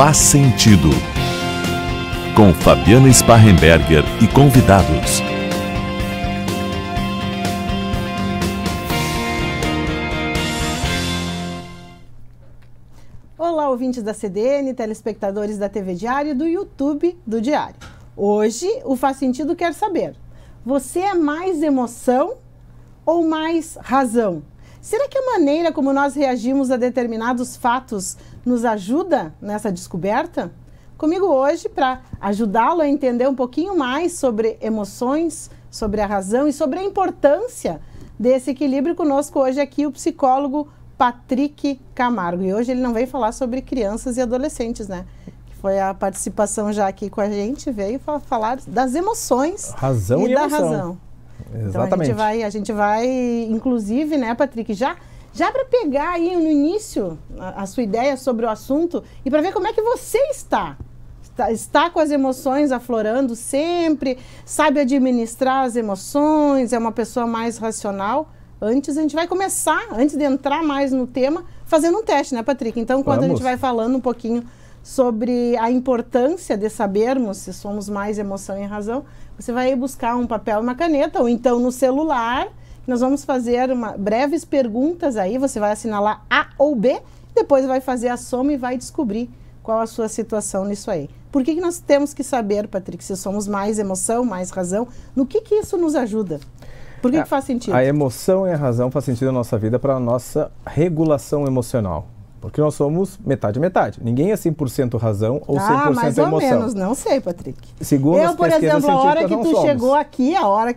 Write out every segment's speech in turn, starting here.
Faz Sentido, com Fabiana Sparrenberger e convidados. Olá, ouvintes da CDN, telespectadores da TV Diário e do YouTube do Diário. Hoje, o Faz Sentido quer saber: você é mais emoção ou mais razão? Será que a maneira como nós reagimos a determinados fatos nos ajuda nessa descoberta? Comigo hoje, para ajudá-lo a entender um pouquinho mais sobre emoções, sobre a razão e sobre a importância desse equilíbrio, conosco hoje aqui o psicólogo Patrick Camargo. E hoje ele não veio falar sobre crianças e adolescentes, né? Que foi a participação já aqui com a gente, veio falar das emoções razão e da emoção. razão. Exatamente. Então a gente vai, inclusive, né, Patrick, já para pegar aí no início a sua ideia sobre o assunto e para ver como é que você está com as emoções aflorando sempre, sabe administrar as emoções, é uma pessoa mais racional. Antes a gente vai começar, antes de entrar mais no tema, fazendo um teste, né, Patrick? Então, quando a gente vai falando um pouquinho sobre a importância de sabermos se somos mais emoção e razão, você vai buscar um papel e uma caneta, ou então no celular, nós vamos fazer breves perguntas aí, você vai assinalar A ou B, depois vai fazer a soma e vai descobrir qual a sua situação nisso aí. Por que nós temos que saber, Patrick, se somos mais emoção, mais razão? No que isso nos ajuda? Por que faz sentido? A emoção e a razão faz sentido na nossa vida para a nossa regulação emocional. Porque nós somos metade. Ninguém é 100% razão ou 100% emoção. Mais ou menos, não sei, Patrick. Segundo as por pesquisas exemplo, a hora que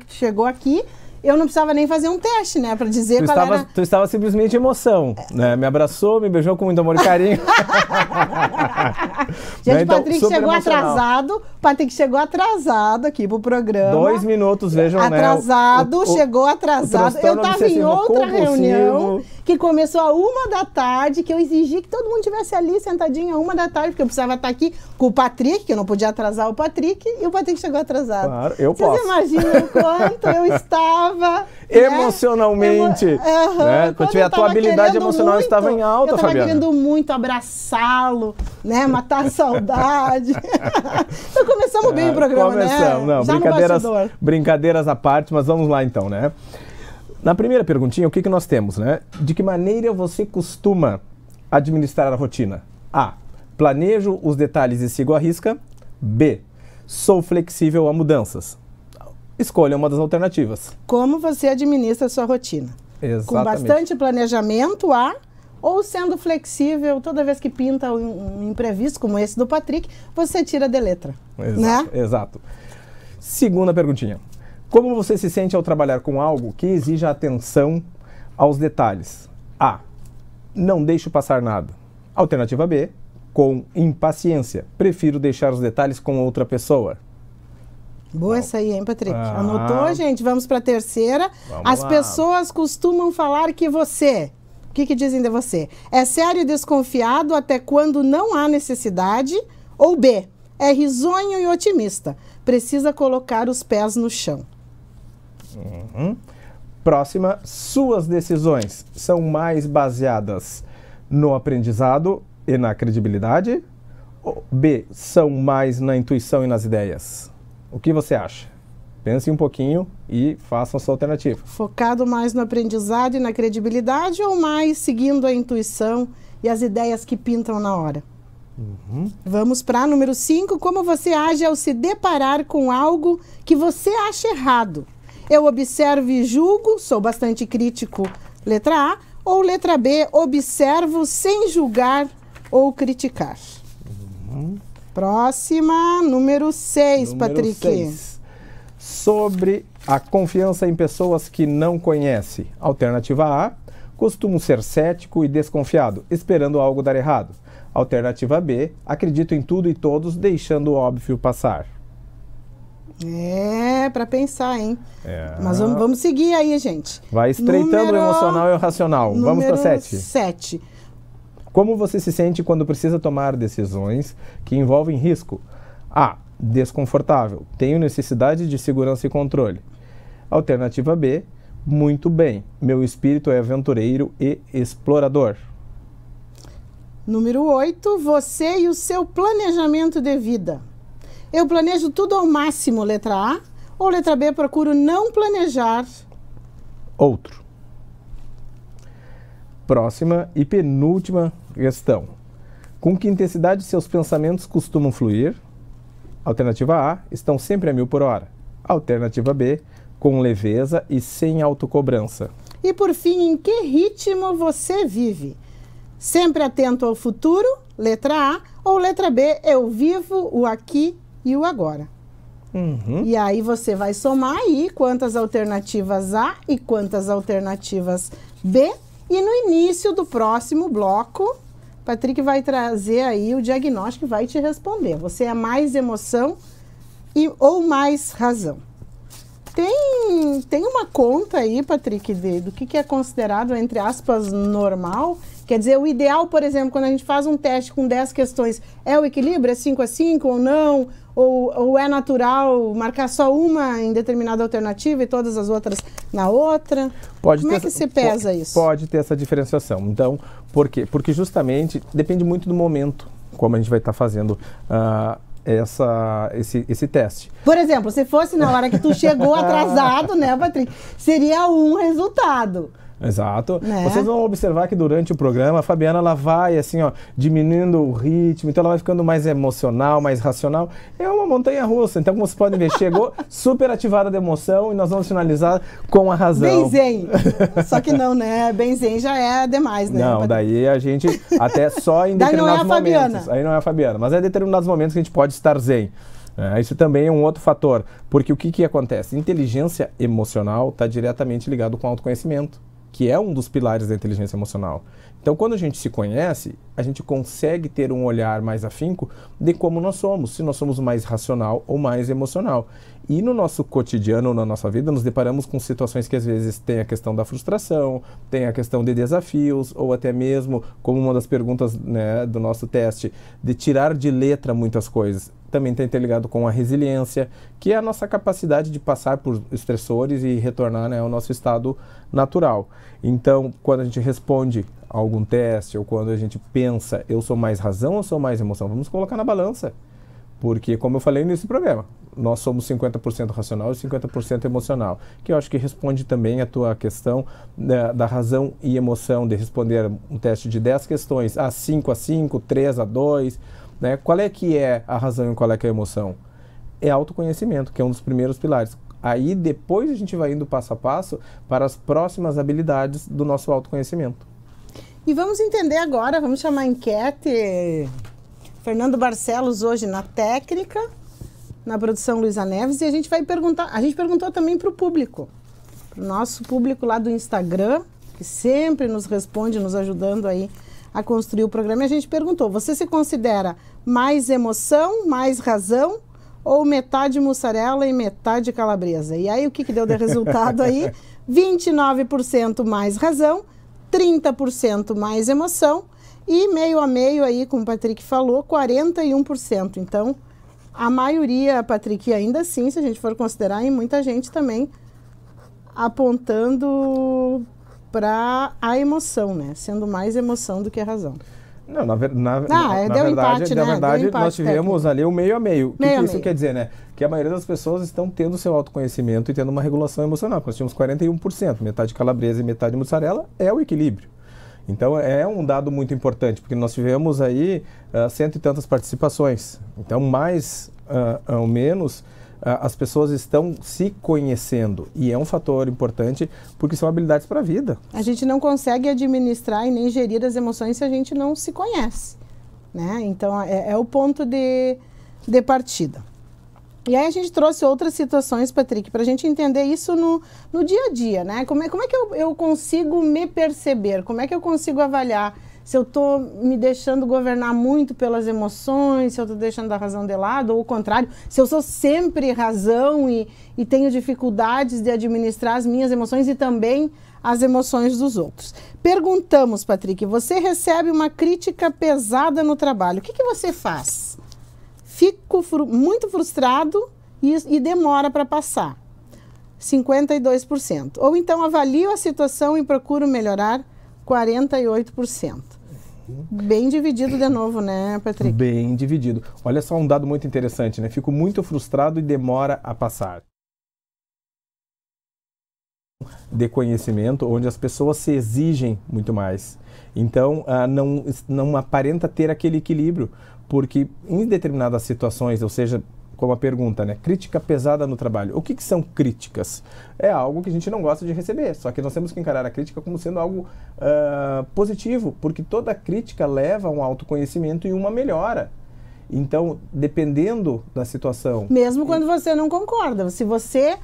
tu chegou aqui, eu não precisava nem fazer um teste, né, para dizer Tu estava simplesmente emoção, né? Me abraçou, me beijou com muito amor e carinho. Gente, então, Patrick chegou atrasado. Patrick chegou atrasado aqui pro programa. 2 minutos, vejam, atrasado, né? Chegou atrasado. Eu estava em outra reunião que começou às 1h, que eu exigi que todo mundo estivesse ali sentadinho às 1h, porque eu precisava estar aqui com o Patrick, que eu não podia atrasar o Patrick, e o Patrick chegou atrasado. Claro, eu posso. Vocês imaginam o quanto eu estava... emocionalmente, né? Quando a tua habilidade emocional estava em alta, Fabiana. Eu estava querendo muito abraçá-lo, né? Matar a saudade. Então começamos bem o programa, começamos, né? Não, Já brincadeiras à parte, mas vamos lá então, né? Na primeira perguntinha, o que nós temos, né? De que maneira você costuma administrar a rotina? A. Planejo os detalhes e sigo à risca. B. Sou flexível a mudanças. Escolha uma das alternativas. Como você administra a sua rotina? Exatamente. Com bastante planejamento, ou sendo flexível, toda vez que pinta um imprevisto, como esse do Patrick, você tira de letra. Exato, né? Exato. Segunda perguntinha. Como você se sente ao trabalhar com algo que exija atenção aos detalhes? A. Não deixo passar nada. Alternativa B. Com impaciência. Prefiro deixar os detalhes com outra pessoa. Boa essa aí, hein, Patrick? Anotou, gente? Vamos para a terceira. As pessoas costumam falar que você... O que dizem de você? É sério e desconfiado até quando não há necessidade? Ou B, é risonho e otimista. Precisa colocar os pés no chão. Próxima, suas decisões são mais baseadas no aprendizado e na credibilidade? Ou B, são mais na intuição e nas ideias? O que você acha? Pense um pouquinho e faça a sua alternativa. Focado mais no aprendizado e na credibilidade ou mais seguindo a intuição e as ideias que pintam na hora? Vamos para número 5. Como você age ao se deparar com algo que você acha errado? Eu observo e julgo, sou bastante crítico, letra A. Ou letra B, observo sem julgar ou criticar. Próxima, número 6, Patrick. 6. Sobre a confiança em pessoas que não conhece. Alternativa A, costumo ser cético e desconfiado, esperando algo dar errado. Alternativa B, acredito em tudo e todos, deixando o óbvio passar. Para pensar, hein? Mas vamos seguir aí, gente. Vai estreitando o emocional e o racional. Vamos para 7. 7. Como você se sente quando precisa tomar decisões que envolvem risco? A. Desconfortável. Tenho necessidade de segurança e controle. Alternativa B. Muito bem. Meu espírito é aventureiro e explorador. Número 8, você e o seu planejamento de vida. Eu planejo tudo ao máximo, letra A, ou letra B, procuro não planejar? Outro. Próxima e penúltima questão. Com que intensidade seus pensamentos costumam fluir? Alternativa A, estão sempre a 1000 por hora. Alternativa B, com leveza e sem autocobrança. E por fim, em que ritmo você vive? Sempre atento ao futuro, letra A, ou letra B, eu vivo o aqui e o agora. E aí você vai somar aí quantas alternativas A e quantas alternativas B. E no início do próximo bloco, Patrick vai trazer aí o diagnóstico e vai te responder. Você é mais emoção ou mais razão? Tem uma conta aí, Patrick, do que é considerado, entre aspas, normal. Quer dizer, o ideal, por exemplo, quando a gente faz um teste com 10 questões, é o equilíbrio? É 5-5 ou não? Ou é natural marcar só uma em determinada alternativa e todas as outras na outra? Como é que se pesa isso? Pode ter essa diferenciação. Então, por quê? Porque justamente depende muito do momento, como a gente vai estar fazendo esse teste. Por exemplo, se fosse na hora que tu chegou atrasado, né, Patrick? Seria um resultado. Exato. Né? Vocês vão observar que durante o programa a Fabiana ela vai assim, ó, diminuindo o ritmo, então ela vai ficando mais emocional, mais racional. É uma montanha-russa. Então, como vocês podem ver, chegou super ativada de emoção e nós vamos finalizar com a razão. Bem zen. Só que não, né? Bem zen já é demais, né? Não, daí a gente até só em determinados momentos. Aí não é a Fabiana, mas é em determinados momentos que a gente pode estar zen. Isso também é um outro fator, porque o que acontece? Inteligência emocional está diretamente ligado com autoconhecimento, que é um dos pilares da inteligência emocional. Então, quando a gente se conhece, a gente consegue ter um olhar mais afinco de como nós somos, se nós somos mais racional ou mais emocional. E no nosso cotidiano, na nossa vida, nos deparamos com situações que às vezes tem a questão da frustração, tem a questão de desafios, ou até mesmo, como uma das perguntas, né, do nosso teste, de tirar de letra muitas coisas. Também está interligado com a resiliência, que é a nossa capacidade de passar por estressores e retornar, né, ao nosso estado natural. Então, quando a gente responde a algum teste, ou quando a gente pensa, eu sou mais razão ou sou mais emoção, vamos colocar na balança. Porque, como eu falei nesse programa, nós somos 50% racional e 50% emocional, que eu acho que responde também a tua questão da razão e emoção, de responder um teste de 10 questões, 5-5, 3-2, né? Qual é que é a razão e qual é que é a emoção? É autoconhecimento, que é um dos primeiros pilares. Aí, depois a gente vai indo passo a passo para as próximas habilidades do nosso autoconhecimento. E vamos entender agora, vamos chamar a enquete. Fernando Barcelos hoje na técnica, na produção Luísa Neves, e a gente vai perguntar, a gente perguntou também para o público, para o nosso público lá do Instagram, que sempre nos responde, nos ajudando aí a construir o programa, e a gente perguntou, você se considera mais emoção, mais razão, ou metade mussarela e metade calabresa? E aí o que deu de resultado aí? 29% mais razão, 30% mais emoção, e meio a meio aí, como o Patrick falou, 41%. Então, a maioria, Patrick, ainda assim, se a gente for considerar, e muita gente também apontando para a emoção, né? Sendo mais emoção do que a razão. Não, na verdade, nós tivemos ali o meio a meio. O que isso quer dizer, né? Que a maioria das pessoas estão tendo seu autoconhecimento e tendo uma regulação emocional. Nós tínhamos 41%, metade calabresa e metade mussarela, é o equilíbrio. Então, é um dado muito importante, porque nós tivemos aí 100 e tantas participações. Então, mais ou menos, as pessoas estão se conhecendo. E é um fator importante, porque são habilidades para a vida. A gente não consegue administrar e nem gerir as emoções se a gente não se conhece, né? Então, é o ponto de partida. E aí a gente trouxe outras situações, Patrick, para a gente entender isso no dia a dia, né? Como é que eu consigo me perceber? Como é que eu consigo avaliar se eu estou me deixando governar muito pelas emoções, se eu estou deixando a razão de lado, ou o contrário, se eu sou sempre razão e tenho dificuldades de administrar as minhas emoções e também as emoções dos outros. Perguntamos, Patrick, você recebe uma crítica pesada no trabalho, o que você faz? Fico muito frustrado e demora para passar, 52%. Ou então avalio a situação e procuro melhorar, 48%. Bem dividido de novo, né, Patrick? Bem dividido. Olha só um dado muito interessante, né? Fico muito frustrado e demora a passar. De conhecimento, onde as pessoas se exigem muito mais. Então, não aparenta ter aquele equilíbrio, porque em determinadas situações, ou seja, como a pergunta, né? Crítica pesada no trabalho. O que são críticas? É algo que a gente não gosta de receber, só que nós temos que encarar a crítica como sendo algo positivo, porque toda crítica leva a um autoconhecimento e uma melhora. Então, dependendo da situação... Mesmo quando você não concorda, se você...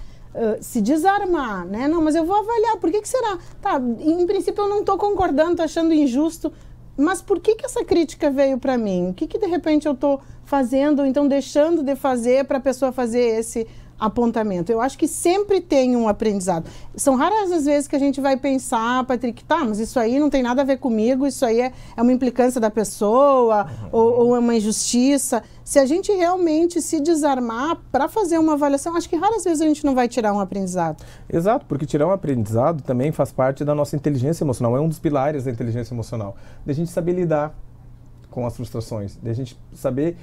se desarmar, né? Não, mas eu vou avaliar, por que será? Tá, em princípio eu não estou concordando, estou achando injusto, mas por que essa crítica veio para mim? O que de repente eu estou fazendo, ou então deixando de fazer para a pessoa fazer esse apontamento? Eu acho que sempre tem um aprendizado. São raras as vezes que a gente vai pensar, Patrick, tá, mas isso aí não tem nada a ver comigo, isso aí é uma implicância da pessoa, ou é uma injustiça. Se a gente realmente se desarmar para fazer uma avaliação, acho que raras vezes a gente não vai tirar um aprendizado. Exato, porque tirar um aprendizado também faz parte da nossa inteligência emocional, é um dos pilares da inteligência emocional, da gente saber lidar com as frustrações, da gente saber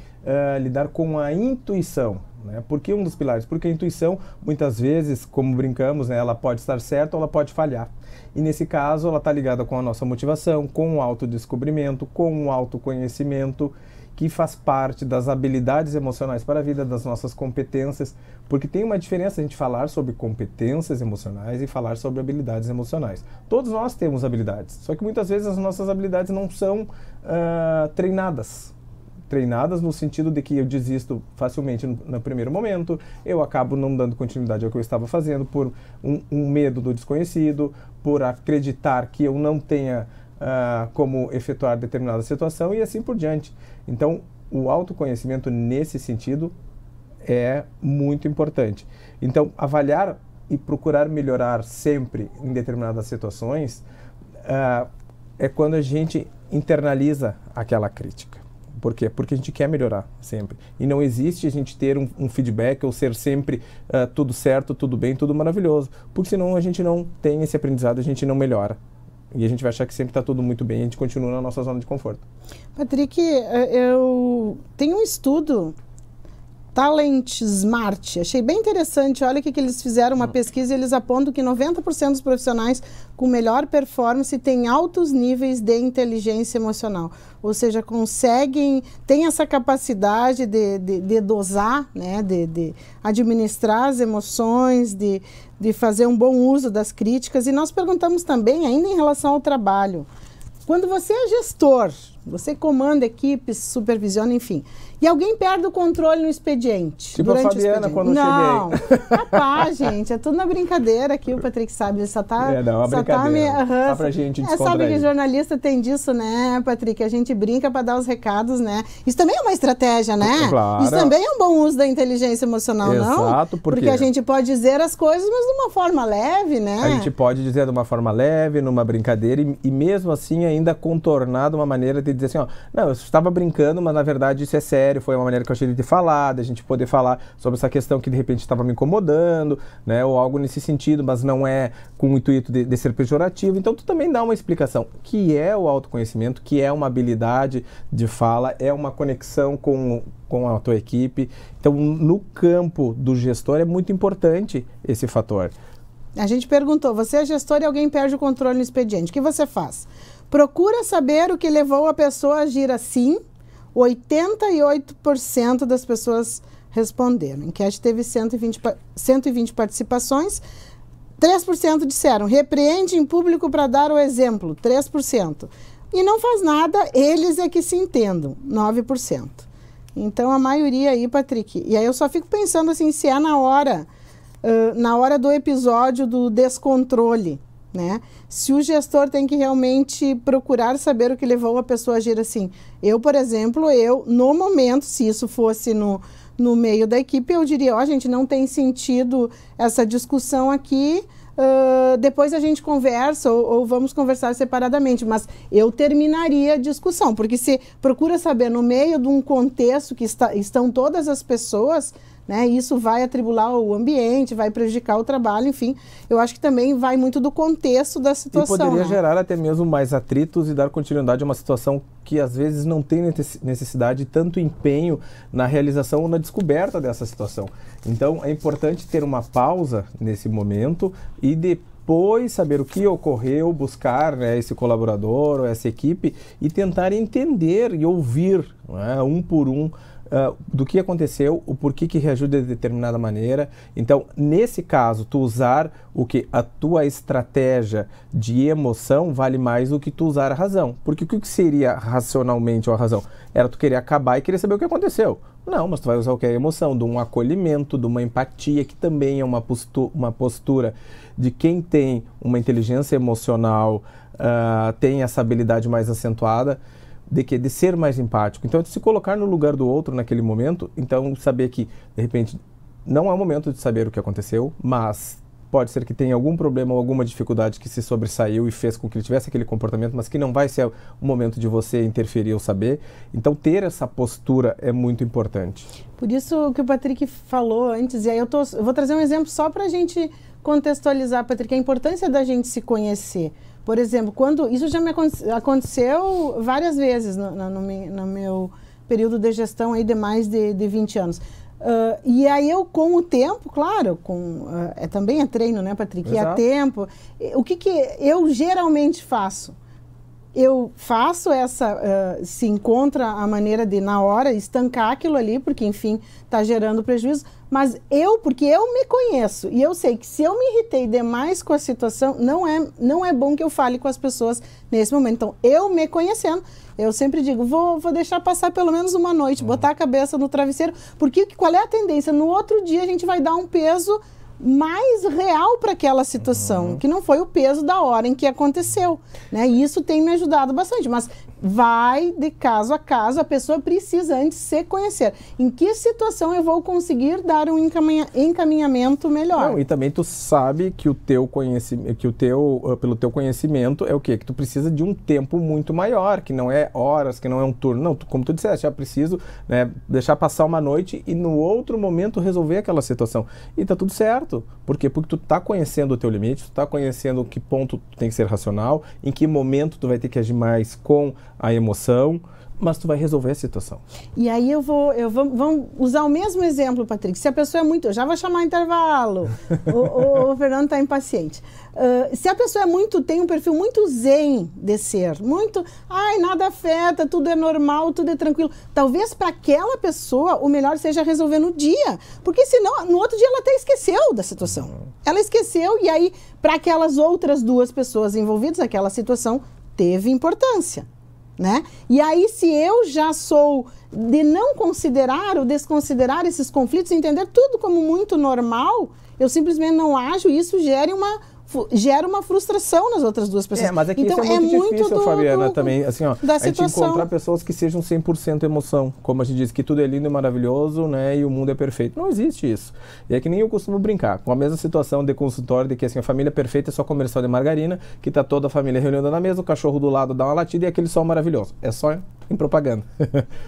lidar com a intuição. Né? Por que um dos pilares? Porque a intuição, muitas vezes, como brincamos, né, ela pode estar certa ou ela pode falhar. E nesse caso, ela está ligada com a nossa motivação, com o autodescobrimento, com o autoconhecimento, que faz parte das habilidades emocionais para a vida, das nossas competências, porque tem uma diferença a gente falar sobre competências emocionais e falar sobre habilidades emocionais. Todos nós temos habilidades, só que muitas vezes as nossas habilidades não são treinadas. Treinadas no sentido de que eu desisto facilmente no primeiro momento, eu acabo não dando continuidade ao que eu estava fazendo por um medo do desconhecido, por acreditar que eu não tenha como efetuar determinada situação e assim por diante. Então, o autoconhecimento nesse sentido é muito importante. Então, avaliar e procurar melhorar sempre em determinadas situações é quando a gente internaliza aquela crítica. Por quê? Porque a gente quer melhorar sempre. E não existe a gente ter um feedback ou ser sempre tudo certo, tudo bem, tudo maravilhoso. Porque senão a gente não tem esse aprendizado, a gente não melhora. E a gente vai achar que sempre está tudo muito bem e a gente continua na nossa zona de conforto. Patrick, eu tenho um estudo, Talent Smart, achei bem interessante. Olha o que eles fizeram, uma pesquisa, e eles apontam que 90% dos profissionais com melhor performance têm altos níveis de inteligência emocional. Ou seja, têm essa capacidade de dosar, né, de administrar as emoções, de fazer um bom uso das críticas. E nós perguntamos também, ainda em relação ao trabalho, quando você é gestor, você comanda equipes, supervisiona, enfim, e alguém perde o controle no expediente. Tipo a Fabiana quando não, cheguei. Capaz, gente, é tudo na brincadeira aqui, o Patrick sabe, ele só tá... uma brincadeira, só pra gente descontrair. Sabe que jornalista tem disso, né, Patrick? A gente brinca para dar os recados, né? Isso também é uma estratégia, né? Claro. Isso também é um bom uso da inteligência emocional, não? Exato, porque a gente pode dizer as coisas, mas de uma forma leve, né? A gente pode dizer de uma forma leve, numa brincadeira, e mesmo assim ainda contornar de uma maneira de dizer assim, ó, não, eu estava brincando, mas na verdade isso é sério, foi uma maneira que eu achei de falar, da gente poder falar sobre essa questão que de repente estava me incomodando, né, ou algo nesse sentido, mas não é com o intuito de ser pejorativo. Então tu também dá uma explicação, que é o autoconhecimento, que é uma habilidade de fala, é uma conexão com a tua equipe. Então no campo do gestor é muito importante esse fator. A gente perguntou, você é gestor e alguém perde o controle no expediente, o que você faz? Procura saber o que levou a pessoa a agir assim. 88% das pessoas responderam. A enquete teve 120 participações. 3% disseram, repreende em público para dar o exemplo. 3%. E não faz nada, eles é que se entendam. 9%. Então, a maioria aí, Patrick. E aí eu só fico pensando assim, se é na hora do episódio do descontrole, né? Se o gestor tem que realmente procurar saber o que levou a pessoa a agir assim. Eu, por exemplo, no momento, se isso fosse no meio da equipe, eu diria, gente, não tem sentido essa discussão aqui, depois a gente conversa ou vamos conversar separadamente, mas eu terminaria a discussão, porque se procura saber no meio de um contexto que estão todas as pessoas, né? Isso vai atribular o ambiente, vai prejudicar o trabalho, enfim. Eu acho que também vai muito do contexto da situação. E poderia né? gerar até mesmo mais atritos e dar continuidade a uma situação que às vezes não tem necessidade de tanto empenho na realização ou na descoberta dessa situação. Então é importante ter uma pausa nesse momento e depois saber o que ocorreu, buscar, né, esse colaborador ou essa equipe e tentar entender e ouvir, né, um por um, do que aconteceu, o porquê que reagiu de determinada maneira. Então, nesse caso, tu usar a tua estratégia de emoção vale mais do que tu usar a razão. Porque o que seria racionalmente a razão? Era tu querer acabar e querer saber o que aconteceu. Não, mas tu vai usar o que é a emoção, de um acolhimento, de uma empatia, que também é uma postura de quem tem uma inteligência emocional, tem essa habilidade mais acentuada, de ser mais empático. Então, se colocar no lugar do outro naquele momento, então saber que, de repente, não é o momento de saber o que aconteceu, mas pode ser que tenha algum problema ou alguma dificuldade que se sobressaiu e fez com que ele tivesse aquele comportamento, mas que não vai ser o momento de você interferir ou saber. Então, ter essa postura é muito importante. Por isso que o Patrick falou antes, e aí eu vou trazer um exemplo só para a gente contextualizar, Patrick, a importância da gente se conhecer. Por exemplo, isso já me aconteceu várias vezes no meu período de gestão aí de mais de 20 anos. E aí eu, com o tempo, claro, também é treino, né, Patrick? E é tempo. O que eu geralmente faço? Eu faço se encontra a maneira de, na hora, estancar aquilo ali, porque, enfim, está gerando prejuízo, mas porque eu me conheço e eu sei que se eu me irritei demais com a situação, não é bom que eu fale com as pessoas nesse momento. Então, eu me conhecendo, eu sempre digo, vou deixar passar pelo menos uma noite, botar a cabeça no travesseiro, porque qual é a tendência? No outro dia a gente vai dar um peso mais real para aquela situação, que não foi o peso da hora em que aconteceu, né? E isso tem me ajudado bastante, mas vai de caso a caso, a pessoa precisa antes se conhecer. Em que situação eu vou conseguir dar um encaminhamento melhor? Não, e também tu sabe que pelo teu conhecimento é o quê? Que tu precisa de um tempo muito maior, que não é horas, que não é um turno. Não, como tu disseste, já preciso, né, deixar passar uma noite e no outro momento resolver aquela situação. E tá tudo certo. Por quê? Porque tu tá conhecendo o teu limite, tu tá conhecendo que ponto tu tem que ser racional, em que momento tu vai ter que agir mais com a emoção, mas tu vai resolver a situação. E aí vamos usar o mesmo exemplo, Patrick. Se a pessoa é muito... Eu já vou chamar intervalo. o Fernando está impaciente. Se a pessoa tem um perfil muito zen de ser, muito... nada afeta, tudo é normal, tudo é tranquilo. Talvez para aquela pessoa o melhor seja resolver no dia. Porque senão, no outro dia ela até esqueceu da situação. Ela esqueceu e aí, para aquelas outras duas pessoas envolvidas, aquela situação teve importância. Né? E aí, se eu já sou de não considerar ou desconsiderar esses conflitos, entender tudo como muito normal, eu simplesmente não ajo e isso gera uma frustração nas outras duas pessoas. Mas aqui então, isso é muito difícil, Fabiana, também, assim, ó, a gente encontrar pessoas que sejam 100% emoção, como a gente diz, que tudo é lindo e maravilhoso, né, e o mundo é perfeito. Não existe isso. E é que nem eu costumo brincar, com a mesma situação de consultório, de que assim, a família perfeita é só comercial de margarina, que tá toda a família reunida na mesa, o cachorro do lado dá uma latida e aquele sol maravilhoso. É só em propaganda.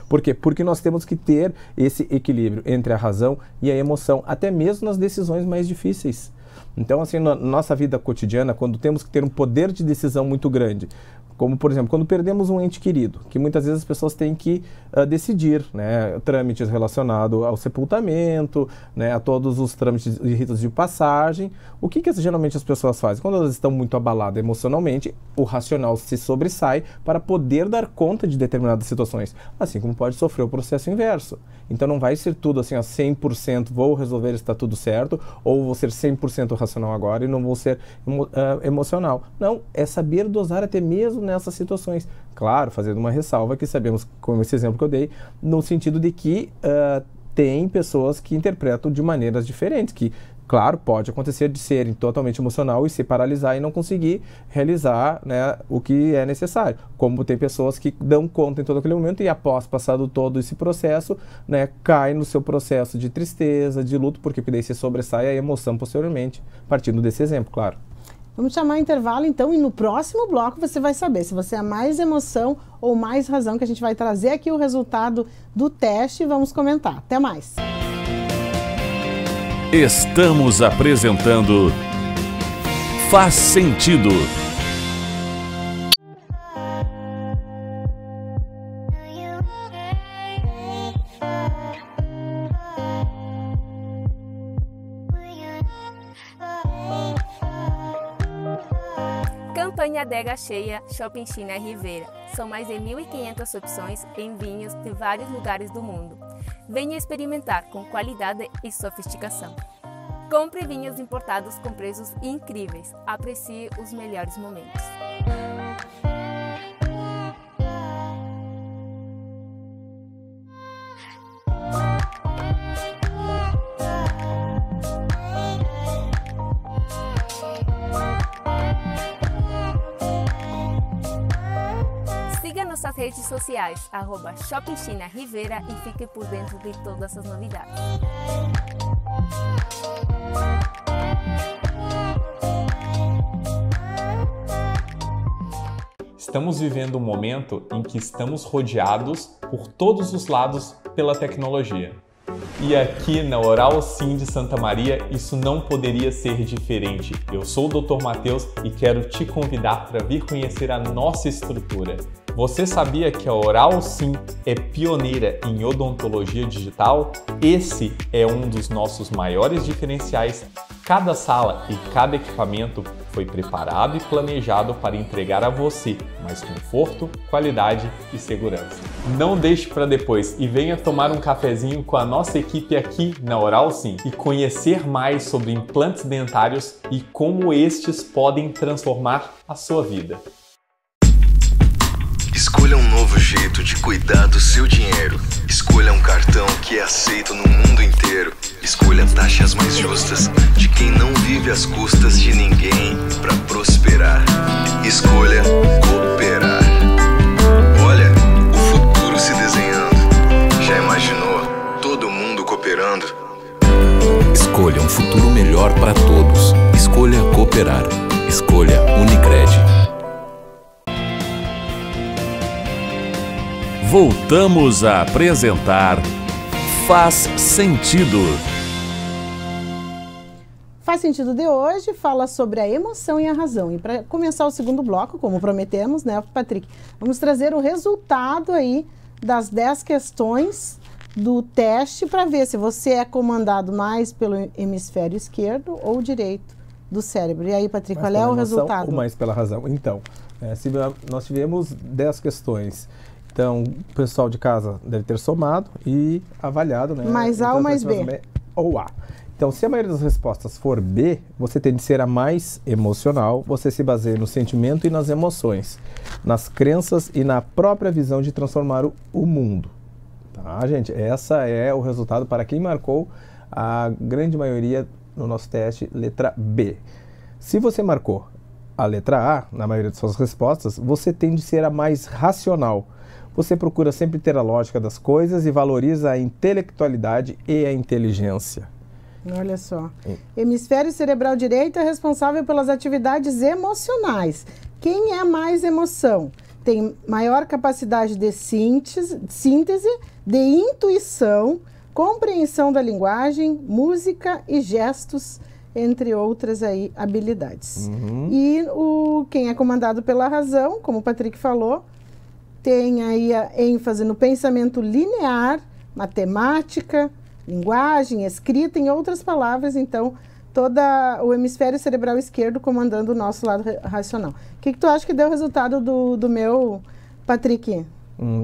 Por quê? Porque nós temos que ter esse equilíbrio entre a razão e a emoção, até mesmo nas decisões mais difíceis. Então, assim, na nossa vida cotidiana, quando temos que ter um poder de decisão muito grande, como, por exemplo, quando perdemos um ente querido, que muitas vezes as pessoas têm que decidir, né, trâmites relacionados ao sepultamento, né, a todos os trâmites e ritos de passagem. O que geralmente as pessoas fazem? Quando elas estão muito abaladas emocionalmente, o racional se sobressai para poder dar conta de determinadas situações, assim como pode sofrer o processo inverso. Então não vai ser tudo assim, 100% vou resolver, está tudo certo, ou vou ser 100% racional agora e não vou ser emocional. Não, é saber dosar até mesmo nessas situações. Claro, fazendo uma ressalva que sabemos, como esse exemplo que eu dei, no sentido de que tem pessoas que interpretam de maneiras diferentes, que, claro, pode acontecer de serem totalmente emocional e se paralisar e não conseguir realizar, né, o que é necessário. Como tem pessoas que dão conta em todo aquele momento e após passado todo esse processo, né, cai no seu processo de tristeza, de luto, porque daí se sobressai a emoção posteriormente, partindo desse exemplo, claro. Vamos chamar o intervalo, então, e no próximo bloco você vai saber se você é mais emoção ou mais razão, que a gente vai trazer aqui o resultado do teste e vamos comentar. Até mais! Estamos apresentando Faz Sentido. Campanha Adega Cheia Shopping China Rivera. São mais de 1.500 opções em vinhos de vários lugares do mundo. Venha experimentar com qualidade e sofisticação. Compre vinhos importados com preços incríveis. Aprecie os melhores momentos. Siga nossas redes sociais, @Shopping China Rivera, e fique por dentro de todas as novidades. Estamos vivendo um momento em que estamos rodeados por todos os lados pela tecnologia. E aqui na Oral Sim de Santa Maria, isso não poderia ser diferente. Eu sou o Dr. Matheus e quero te convidar para vir conhecer a nossa estrutura. Você sabia que a Oral Sim é pioneira em odontologia digital? Esse é um dos nossos maiores diferenciais. Cada sala e cada equipamento foi preparado e planejado para entregar a você mais conforto, qualidade e segurança. Não deixe para depois e venha tomar um cafezinho com a nossa equipe aqui na Oral Sim e conhecer mais sobre implantes dentários e como estes podem transformar a sua vida. Escolha um novo jeito de cuidar do seu dinheiro. Escolha um cartão que é aceito no mundo inteiro. Escolha taxas mais justas de quem não vive às custas de ninguém para prosperar. Escolha cooperar. Olha, o futuro se desenhando. Já imaginou todo mundo cooperando? Escolha um futuro melhor para todos. Escolha cooperar. Escolha Unicred. Voltamos a apresentar Faz Sentido. Faz Sentido de hoje fala sobre a emoção e a razão. E para começar o segundo bloco, como prometemos, né, Patrick, vamos trazer o resultado aí das 10 questões do teste para ver se você é comandado mais pelo hemisfério esquerdo ou direito do cérebro. E aí, Patrick, qual é o resultado? Ou mais pela razão. Então, nós tivemos 10 questões. Então, o pessoal de casa deve ter somado e avaliado, né? Mais A ou mais B? Ou A. Então, se a maioria das respostas for B, você tem de ser a mais emocional. Você se baseia no sentimento e nas emoções, nas crenças e na própria visão de transformar o mundo. Tá, gente? Essa é o resultado para quem marcou a grande maioria no nosso teste, letra B. Se você marcou a letra A, na maioria de suas respostas, você tem de ser a mais racional. Você procura sempre ter a lógica das coisas e valoriza a intelectualidade e a inteligência. Olha só. Hemisfério cerebral direito é responsável pelas atividades emocionais. Quem é mais emoção? Tem maior capacidade de síntese, de intuição, compreensão da linguagem, música e gestos, entre outras aí habilidades. E quem é comandado pela razão, como o Patrick falou, tem aí a ênfase no pensamento linear, matemática, linguagem, escrita, em outras palavras, então, todo o hemisfério cerebral esquerdo comandando o nosso lado racional. O que tu acha que deu o resultado do meu, Patrick?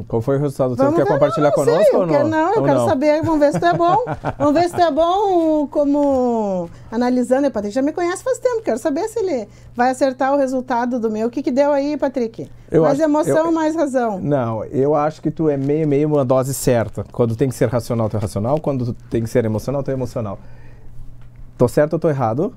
Qual foi o resultado? Você quer compartilhar conosco ou não? Eu quero saber, vamos ver se tu é bom. Vamos ver se tu é bom como analisando. O Patrick já me conhece faz tempo, quero saber se ele vai acertar o resultado do meu. O que deu aí, Patrick? Mais emoção ou mais razão? Não, eu acho que tu é meio uma dose certa. Quando tem que ser racional, tu é racional. Quando tu tem que ser emocional, tu é emocional. Tô certo ou tô errado?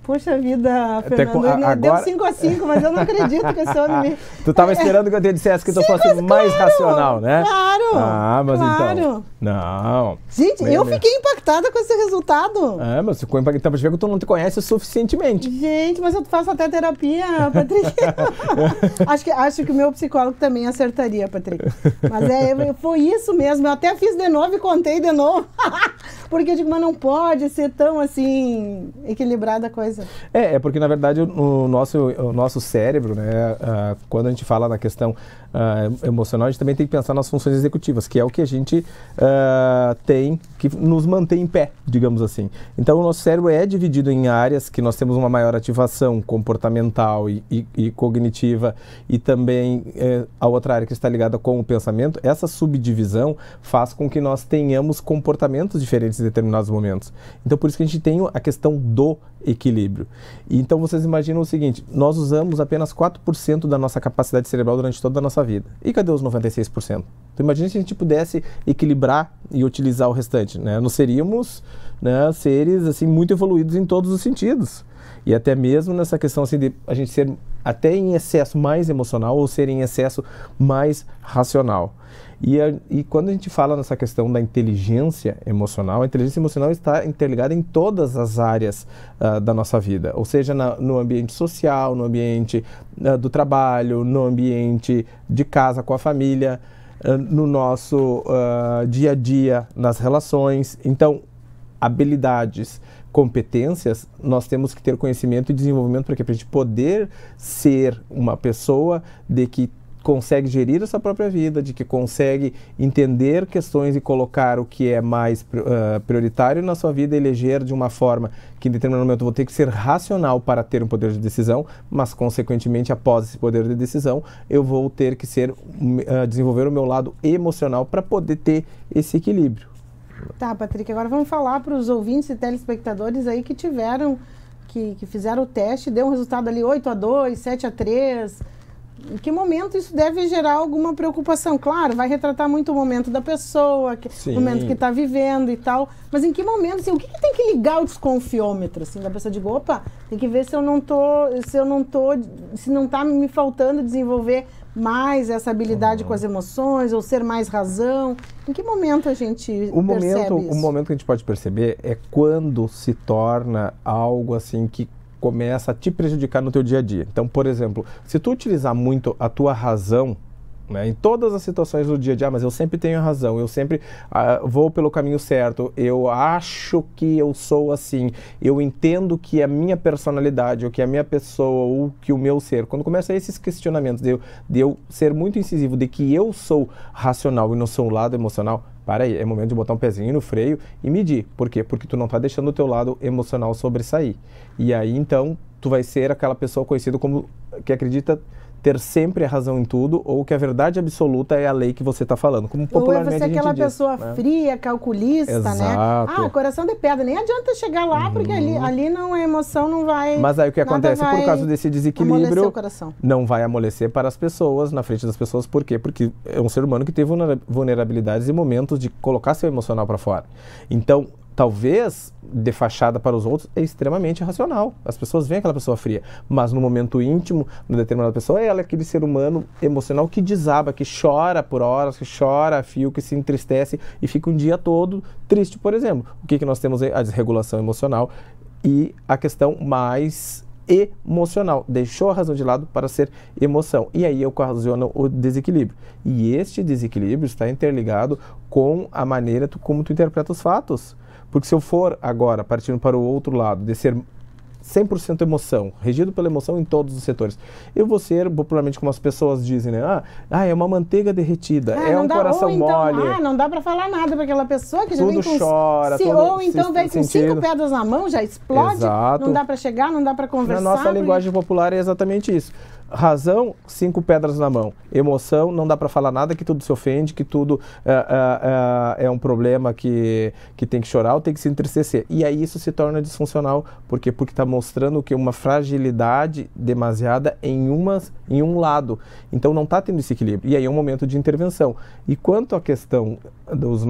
Poxa vida, Fernando, deu 5-5, mas eu não acredito que esse homem me... Tu estava esperando que eu te dissesse que tu fosse mais racional, né? Claro! Ah, mas então... Não. Gente, eu fiquei impactada com esse resultado. Mas ficou impactada pra ver que tu não te conhece suficientemente. Gente, mas eu faço até terapia, Patrick. acho que o meu psicólogo também acertaria, Patrick. Mas foi isso mesmo, eu até fiz de novo e contei de novo. Porque eu digo, mas não pode ser tão assim equilibrada a coisa. É porque na verdade o nosso cérebro, né, quando a gente fala na questão emocional, a gente também tem que pensar nas funções executivas, que é o que a gente tem que nos mantém em pé, digamos assim. Então o nosso cérebro é dividido em áreas que nós temos uma maior ativação comportamental e cognitiva, e também a outra área que está ligada com o pensamento. Essa subdivisão faz com que nós tenhamos comportamentos diferentes em determinados momentos. Então por isso que a gente tem a questão do equilíbrio. E então vocês imaginam o seguinte: nós usamos apenas 4% da nossa capacidade cerebral durante toda a nossa vida. E cadê os 96%? Então imagine se a gente pudesse equilibrar e utilizar o restante, né? Nós seríamos, né, seres assim, muito evoluídos em todos os sentidos. E até mesmo nessa questão assim, de a gente ser até em excesso mais emocional ou ser em excesso mais racional. E quando a gente fala nessa questão da inteligência emocional, a inteligência emocional está interligada em todas as áreas da nossa vida, ou seja, no ambiente social, no ambiente do trabalho, no ambiente de casa com a família, no nosso dia a dia, nas relações. Então, habilidades, competências, nós temos que ter conhecimento e desenvolvimento para a gente poder ser uma pessoa de que consegue gerir a sua própria vida, de que consegue entender questões e colocar o que é mais prioritário na sua vida, eleger de uma forma que em determinado momento eu vou ter que ser racional para ter um poder de decisão, mas consequentemente após esse poder de decisão eu vou ter que desenvolver o meu lado emocional para poder ter esse equilíbrio. Tá, Patrick, agora vamos falar para os ouvintes e telespectadores aí que fizeram o teste, deu um resultado ali 8-2, 7-3. Em que momento isso deve gerar alguma preocupação? Claro, vai retratar muito o momento da pessoa, o momento que está vivendo e tal, mas em que momento, assim, o que tem que ligar o desconfiômetro, assim, da pessoa? Digo, opa, tem que ver se não está me faltando desenvolver mais essa habilidade com as emoções, ou ser mais razão. Em que momento a gente percebe isso? O momento que a gente pode perceber é quando se torna algo assim que começa a te prejudicar no teu dia a dia. Então, por exemplo, se tu utilizar muito a tua razão, né, em todas as situações do dia a dia, mas eu sempre tenho razão, eu sempre vou pelo caminho certo, eu acho que eu sou assim, eu entendo que a minha personalidade, ou que a minha pessoa, ou que o meu ser, quando começa esses questionamentos de eu ser muito incisivo de que eu sou racional e não sou o lado emocional, para aí, é momento de botar um pezinho no freio e medir. Por quê? Porque tu não está deixando o teu lado emocional sobressair. E aí, então, tu vai ser aquela pessoa conhecida como que acredita ter sempre a razão em tudo, ou que a verdade absoluta é a lei que você está falando, como popularmente a gente diz. Ou é você aquela pessoa fria, calculista, exato, né? Coração de pedra, nem adianta chegar lá, porque ali não, a emoção não vai... Mas aí o que acontece por causa desse desequilíbrio, o coração. Não vai amolecer para as pessoas, na frente das pessoas. Por quê? Porque é um ser humano que tem vulnerabilidades e momentos de colocar seu emocional para fora. Então, talvez, de fachada para os outros, é extremamente racional. As pessoas veem aquela pessoa fria, mas no momento íntimo, de determinada pessoa, ela é aquele ser humano emocional que desaba, que chora por horas, que chora a fio, que se entristece e fica um dia todo triste, por exemplo. O que nós temos aí? A desregulação emocional e a questão mais emocional. Deixou a razão de lado para ser emoção. E aí ocasiona o desequilíbrio. E este desequilíbrio está interligado com a maneira como tu interpreta os fatos. Porque se eu for agora, partindo para o outro lado, de ser 100% emoção, regido pela emoção em todos os setores, eu vou ser, popularmente como as pessoas dizem, né? É uma manteiga derretida, é um coração mole. Não dá para falar nada para aquela pessoa que já tudo vem com... chora, ou então vem com 5 pedras na mão, já explode, exato. Não dá para chegar, não dá para conversar. Na nossa linguagem popular é exatamente isso. Razão, 5 pedras na mão. Emoção, não dá para falar nada, que tudo se ofende, que tudo é um problema que tem que chorar ou tem que se entristecer. E aí isso se torna disfuncional. Por quê? Porque está mostrando que uma fragilidade demasiada em um lado. Então não está tendo esse equilíbrio. E aí é um momento de intervenção. E quanto à questão do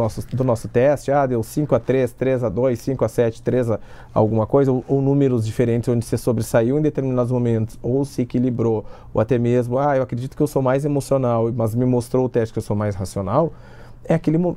nosso teste, deu 5-3, 3-2, 5-7, 3 a alguma coisa, ou números diferentes onde você sobressaiu em determinados momentos, ou se equilibrou, ou até mesmo, eu acredito que eu sou mais emocional, mas me mostrou o teste que eu sou mais racional,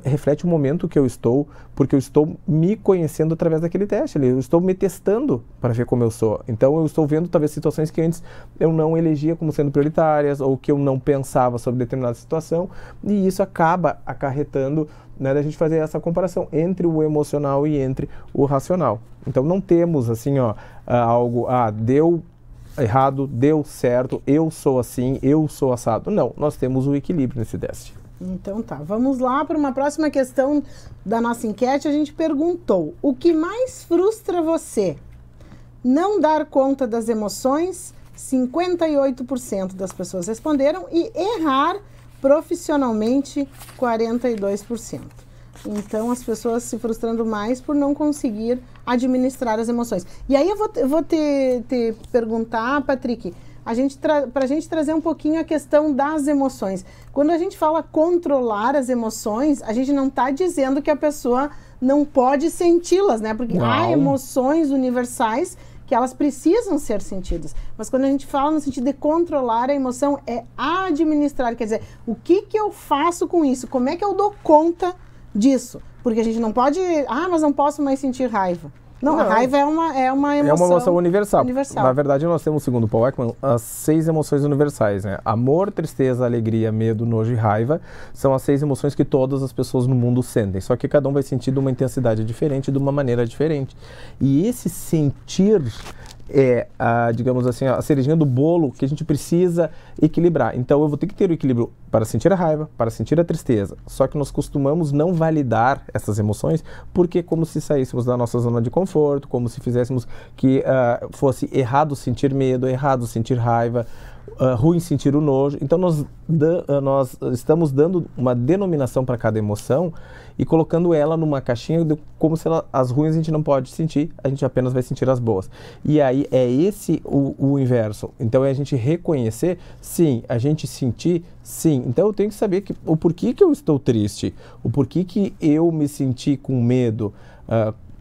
reflete o momento que eu estou, porque eu estou me conhecendo através daquele teste ali, eu estou me testando para ver como eu sou. Então eu estou vendo talvez situações que antes eu não elegia como sendo prioritárias, ou que eu não pensava sobre determinada situação, e isso acaba acarretando, né, da gente fazer essa comparação entre o emocional e entre o racional. Então não temos assim, algo, deu errado, deu certo, eu sou assim, eu sou assado. Não, nós temos o equilíbrio nesse teste. Então tá, vamos lá para uma próxima questão da nossa enquete. A gente perguntou: o que mais frustra você? Não dar conta das emoções, 58% das pessoas responderam, e errar profissionalmente, 42%. Então, as pessoas se frustrando mais por não conseguir administrar as emoções. E aí eu vou te perguntar, Patrick, para a gente trazer um pouquinho a questão das emoções. Quando a gente fala controlar as emoções, a gente não está dizendo que a pessoa não pode senti-las, né? Porque há emoções universais que elas precisam ser sentidas. Mas quando a gente fala no sentido de controlar a emoção, é administrar. Quer dizer, o que eu faço com isso? Como é que eu dou conta disso? Porque a gente não pode... mas não posso mais sentir raiva. Não, a raiva é uma emoção... É uma emoção universal. Na verdade, nós temos, segundo Paul Ekman, as 6 emoções universais, né? Amor, tristeza, alegria, medo, nojo e raiva são as 6 emoções que todas as pessoas no mundo sentem. Só que cada um vai sentir de uma intensidade diferente, de uma maneira diferente. E esse sentir é, digamos assim, a cerejinha do bolo que a gente precisa equilibrar. Então eu vou ter que ter o equilíbrio para sentir a raiva, para sentir a tristeza. Só que nós costumamos não validar essas emoções, porque é como se saíssemos da nossa zona de conforto, como se fizéssemos que fosse errado sentir medo, errado sentir raiva, ruim sentir o nojo. Então nós estamos dando uma denominação para cada emoção e colocando ela numa caixinha como se as ruins a gente não pode sentir, a gente apenas vai sentir as boas. E aí é esse o inverso. Então é a gente reconhecer, sim, a gente sentir, sim. Então eu tenho que saber o porquê que eu estou triste, o porquê que eu me senti com medo,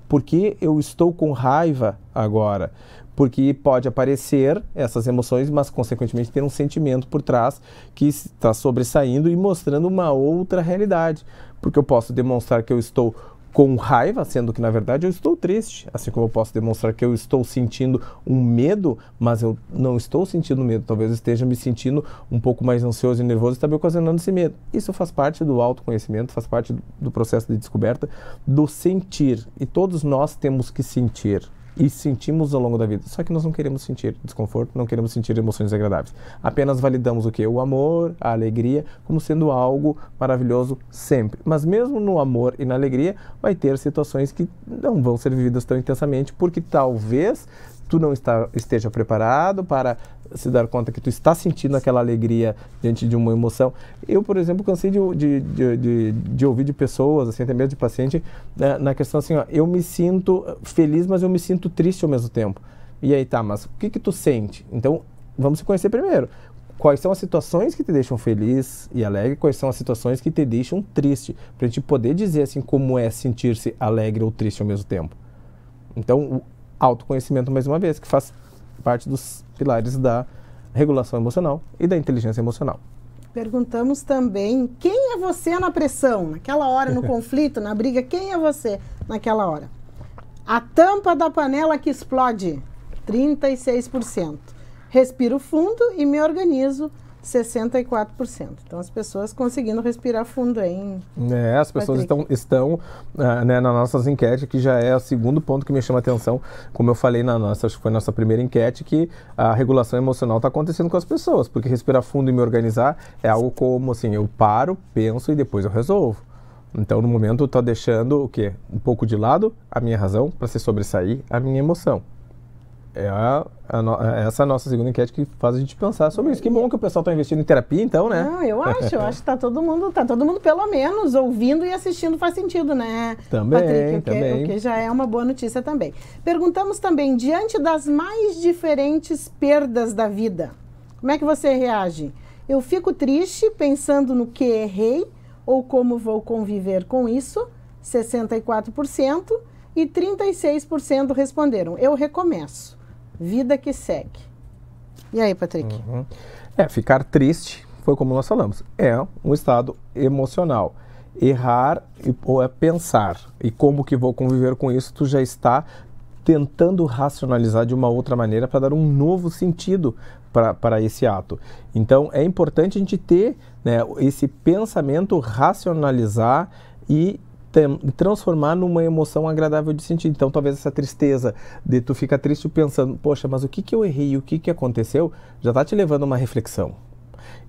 porque eu estou com raiva agora. Porque pode aparecer essas emoções, mas consequentemente ter um sentimento por trás que está sobressaindo e mostrando uma outra realidade. Porque eu posso demonstrar que eu estou com raiva, sendo que na verdade eu estou triste. Assim como eu posso demonstrar que eu estou sentindo um medo, mas eu não estou sentindo medo. Talvez eu esteja me sentindo um pouco mais ansioso e nervoso e está me ocasionando esse medo. Isso faz parte do autoconhecimento, faz parte do processo de descoberta, do sentir. E todos nós temos que sentir. E sentimos ao longo da vida. Só que nós não queremos sentir desconforto, não queremos sentir emoções agradáveis. Apenas validamos o quê? O amor, a alegria, como sendo algo maravilhoso sempre. Mas mesmo no amor e na alegria, vai ter situações que não vão ser vividas tão intensamente, porque talvez tu não esteja preparado para se dar conta que tu está sentindo aquela alegria diante de uma emoção. Eu, por exemplo, cansei de ouvir de pessoas, assim, até mesmo de paciente, na questão assim, eu me sinto feliz, mas eu me sinto triste ao mesmo tempo. E aí, mas o que tu sente? Então, vamos se conhecer primeiro. Quais são as situações que te deixam feliz e alegre, quais são as situações que te deixam triste, para a gente poder dizer assim como é sentir-se alegre ou triste ao mesmo tempo. Então, o autoconhecimento, mais uma vez, que faz parte dos pilares da regulação emocional e da inteligência emocional. Perguntamos também, quem é você na pressão? Naquela hora, no conflito, na briga, quem é você naquela hora? A tampa da panela que explode, 36%. Respiro fundo e me organizo, 64%. Então, as pessoas conseguindo respirar fundo, hein? As pessoas estão nas nossas enquetes, que já é o segundo ponto que me chama a atenção. Como eu falei acho que foi a nossa primeira enquete, que a regulação emocional está acontecendo com as pessoas, porque respirar fundo e me organizar é algo como, assim, eu paro, penso e depois eu resolvo. Então, no momento, eu estou deixando o quê? Um pouco de lado a minha razão para se sobressair a minha emoção. Essa é a nossa segunda enquete que faz a gente pensar sobre isso. Que bom que o pessoal está investindo em terapia, então, né? Não, eu acho que tá todo mundo pelo menos ouvindo e assistindo, faz sentido, né, também, Patrick? O que já é uma boa notícia também. Perguntamos também, diante das mais diferentes perdas da vida, como é que você reage? Eu fico triste pensando no que errei ou como vou conviver com isso, 64%, e 36% responderam, eu recomeço. Vida que segue. E aí, Patrick? Ficar triste, foi como nós falamos, é um estado emocional. errar ou é pensar. E como que vou conviver com isso, tu já está tentando racionalizar de uma outra maneira para dar um novo sentido para esse ato. Então, é importante a gente ter, né, esse pensamento, racionalizar e transformar numa emoção agradável de sentir. Então, talvez essa tristeza, de tu ficar triste pensando, poxa, mas o que que eu errei, o que que aconteceu, já está te levando a uma reflexão,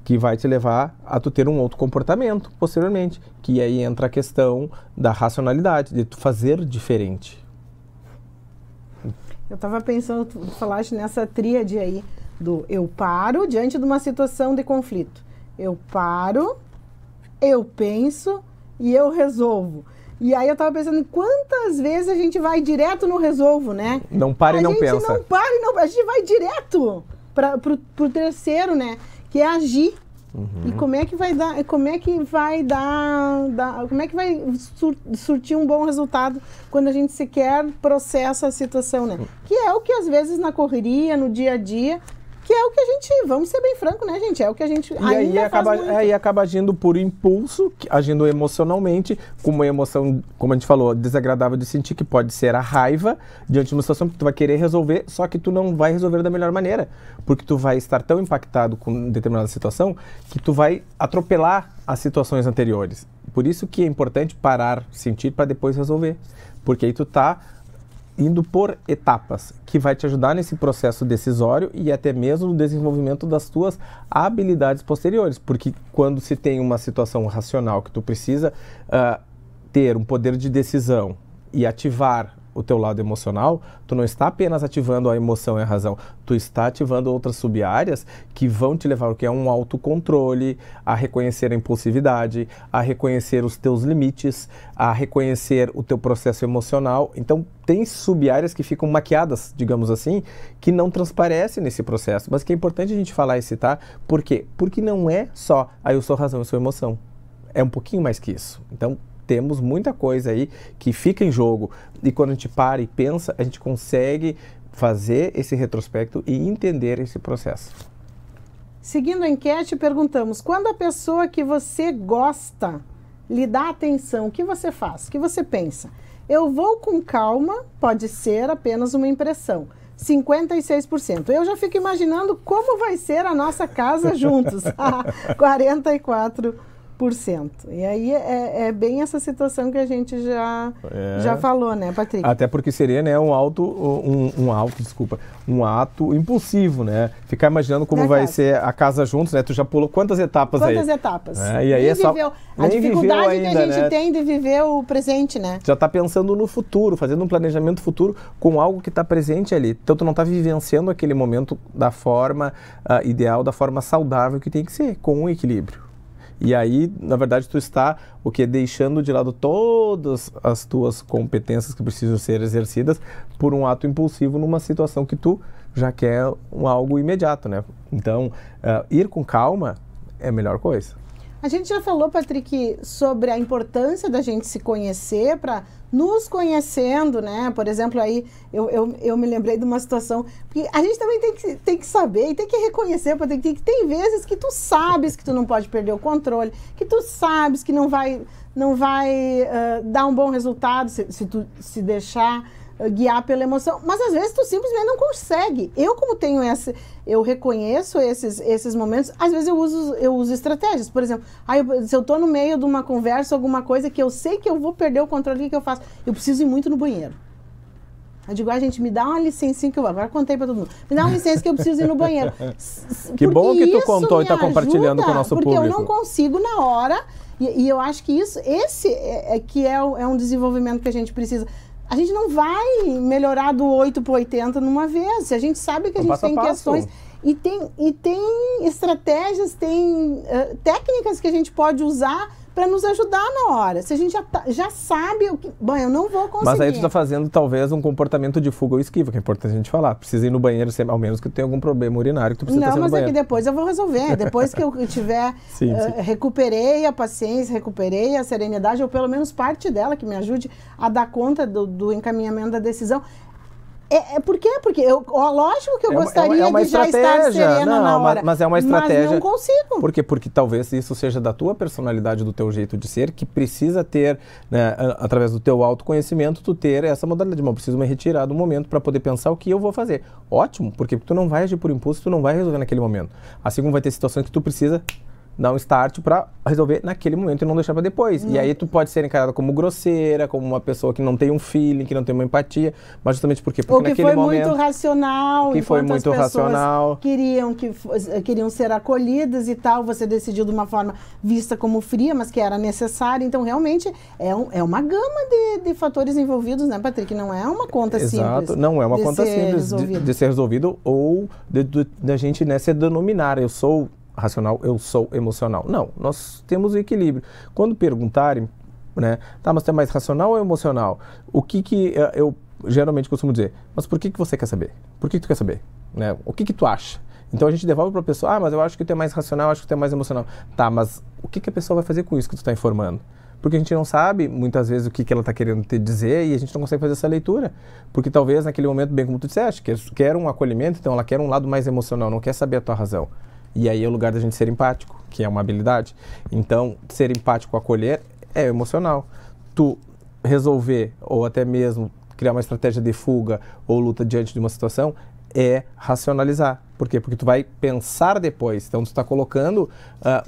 que vai te levar a tu ter um outro comportamento posteriormente, que aí entra a questão da racionalidade, de tu fazer diferente. Eu estava pensando, tu falaste nessa tríade aí, do eu paro diante de uma situação de conflito. Eu paro, eu penso e eu resolvo. E aí eu estava pensando em quantas vezes a gente vai direto no resolvo, né? Não para e não pensa. A gente não para e não... A gente vai direto pro terceiro, né? Que é agir. E como é que vai dar... Como é que vai surtir um bom resultado quando a gente sequer processa a situação, né? Que é o que às vezes na correria, no dia a dia... Que é o que a gente, vamos ser bem franco, né, gente? É o que a gente ainda acaba agindo por impulso, agindo emocionalmente, com uma emoção, como a gente falou, desagradável de sentir, que pode ser a raiva diante de uma situação que tu vai querer resolver, só que tu não vai resolver da melhor maneira, porque tu vai estar tão impactado com determinada situação que tu vai atropelar as situações anteriores. Por isso que é importante parar, sentir, para depois resolver, porque aí tu tá indo por etapas, que vai te ajudar nesse processo decisório e até mesmo no desenvolvimento das tuas habilidades posteriores, porque quando se tem uma situação racional que tu precisa ter um poder de decisão e ativar o teu lado emocional, tu não está apenas ativando a emoção e a razão, tu está ativando outras sub-áreas que vão te levar ao que é um autocontrole, a reconhecer a impulsividade, a reconhecer os teus limites, a reconhecer o teu processo emocional. Então, tem sub-áreas que ficam maquiadas, digamos assim, que não transparecem nesse processo, mas que é importante a gente falar e citar. Por quê? Porque não é só, eu sou razão, eu sou emoção. É um pouquinho mais que isso. Então, temos muita coisa aí que fica em jogo, e quando a gente para e pensa, a gente consegue fazer esse retrospecto e entender esse processo. Seguindo a enquete, perguntamos, quando a pessoa que você gosta lhe dá atenção, o que você faz? O que você pensa? Eu vou com calma, pode ser apenas uma impressão. 56%. Eu já fico imaginando como vai ser a nossa casa juntos. 44%. E aí é bem essa situação que a gente já falou, né, Patrick? Até porque seria, né, um ato impulsivo, né? Ficar imaginando como vai ser a casa juntos, né? Tu já pulou quantas etapas aí? Quantas etapas? E aí a dificuldade ainda, que a gente tem de viver o presente, né? Já está pensando no futuro, fazendo um planejamento futuro com algo que está presente ali. Então tu não está vivenciando aquele momento da forma ideal, da forma saudável que tem que ser, com um equilíbrio. E aí, na verdade, tu está deixando de lado todas as tuas competências que precisam ser exercidas por um ato impulsivo numa situação que tu já quer algo imediato, né? Então, ir com calma é a melhor coisa. A gente já falou, Patrick, sobre a importância da gente se conhecer para nos conhecendo, né? Por exemplo, aí eu me lembrei de uma situação, porque a gente também tem que saber e tem que reconhecer, Patrick, que tem vezes que tu sabes que tu não pode perder o controle, que tu sabes que não vai dar um bom resultado se tu se deixar guiar pela emoção, mas às vezes tu simplesmente não consegue. Eu, como tenho eu reconheço esses momentos, às vezes eu uso estratégias. Por exemplo, se eu tô no meio de uma conversa, alguma coisa que eu sei que eu vou perder o controle, o que eu faço? Eu preciso ir muito no banheiro. Eu digo, gente, me dá uma licencinha que eu agora contei pra todo mundo. Me dá uma licença que eu preciso ir no banheiro. Que bom que tu contou e tá compartilhando com o nosso público. Porque eu não consigo na hora, e eu acho que esse é um desenvolvimento que a gente precisa. A gente não vai melhorar do 8 para 80 numa vez. A gente sabe que a gente tem questões e tem estratégias, tem técnicas que a gente pode usar para nos ajudar na hora. Se a gente já sabe o que... Bom, eu não vou conseguir. Mas aí tu está fazendo talvez um comportamento de fuga ou esquiva, que é importante a gente falar. Precisa ir no banheiro, ao menos que tu tenha algum problema urinário que tu precisa ir no banheiro. Não, mas é que depois eu vou resolver. Depois que eu tiver... sim. Recuperei a paciência, recuperei a serenidade, ou pelo menos parte dela, que me ajude a dar conta do encaminhamento da decisão. Por quê? Porque lógico que eu gostaria uma de já estar serena na hora. Mas é uma estratégia. Mas não consigo. Por quê? Porque talvez isso seja da tua personalidade, do teu jeito de ser, que precisa ter, né, através do teu autoconhecimento, tu ter essa modalidade. Eu preciso me retirar do momento para poder pensar o que eu vou fazer. Ótimo, porque tu não vai agir por impulso, tu não vai resolver naquele momento. Assim como vai ter situações que tu precisa dar um start para resolver naquele momento e não deixar para depois. E aí tu pode ser encarada como grosseira, como uma pessoa que não tem um feeling, que não tem uma empatia, mas justamente por quê? Porque ou que naquele foi momento, muito racional, que foi muito as pessoas racional, queriam ser acolhidas e tal, você decidiu de uma forma vista como fria, mas que era necessária. Então, realmente, é uma gama de fatores envolvidos, né, Patrick? Não é uma conta simples. Não é uma conta simples de ser resolvido ou da gente, né, se denominar, eu sou racional, eu sou emocional. Não, nós temos o equilíbrio. Quando perguntarem, né, tá, mas tu é mais racional ou emocional? O que eu geralmente costumo dizer, mas por que você quer saber? Por que tu quer saber? Né? O que tu acha? Então a gente devolve para a pessoa, mas eu acho que tu é mais racional, acho que tu é mais emocional. Tá, mas o que a pessoa vai fazer com isso que tu está informando? Porque a gente não sabe, muitas vezes, o que ela está querendo te dizer e a gente não consegue fazer essa leitura. Porque talvez, naquele momento, bem como tu disseste, quer um acolhimento, então ela quer um lado mais emocional, não quer saber a tua razão. E aí é o lugar da gente ser empático, que é uma habilidade. Então, ser empático, acolher, é emocional. Tu resolver, ou até mesmo criar uma estratégia de fuga ou luta diante de uma situação, é racionalizar. Por quê? Porque tu vai pensar depois. Então, tu está colocando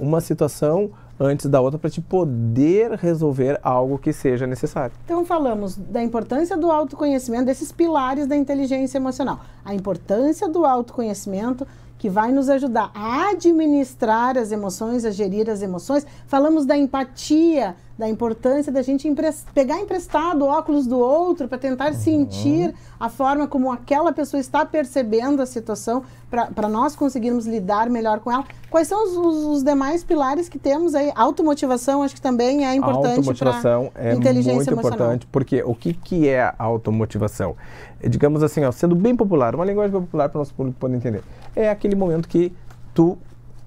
uma situação antes da outra para te poder resolver algo que seja necessário. Então, falamos da importância do autoconhecimento, desses pilares da inteligência emocional. A importância do autoconhecimento, que vai nos ajudar a administrar as emoções, a gerir as emoções. Falamos da empatia, da importância da gente pegar emprestado o óculos do outro para tentar sentir a forma como aquela pessoa está percebendo a situação, para nós conseguirmos lidar melhor com ela. Quais são os demais pilares que temos aí? Automotivação, acho que também é importante. A automotivação é muito importante, porque o que é a automotivação? Digamos assim, sendo bem popular, uma linguagem bem popular para o nosso público poder entender. É aquele momento que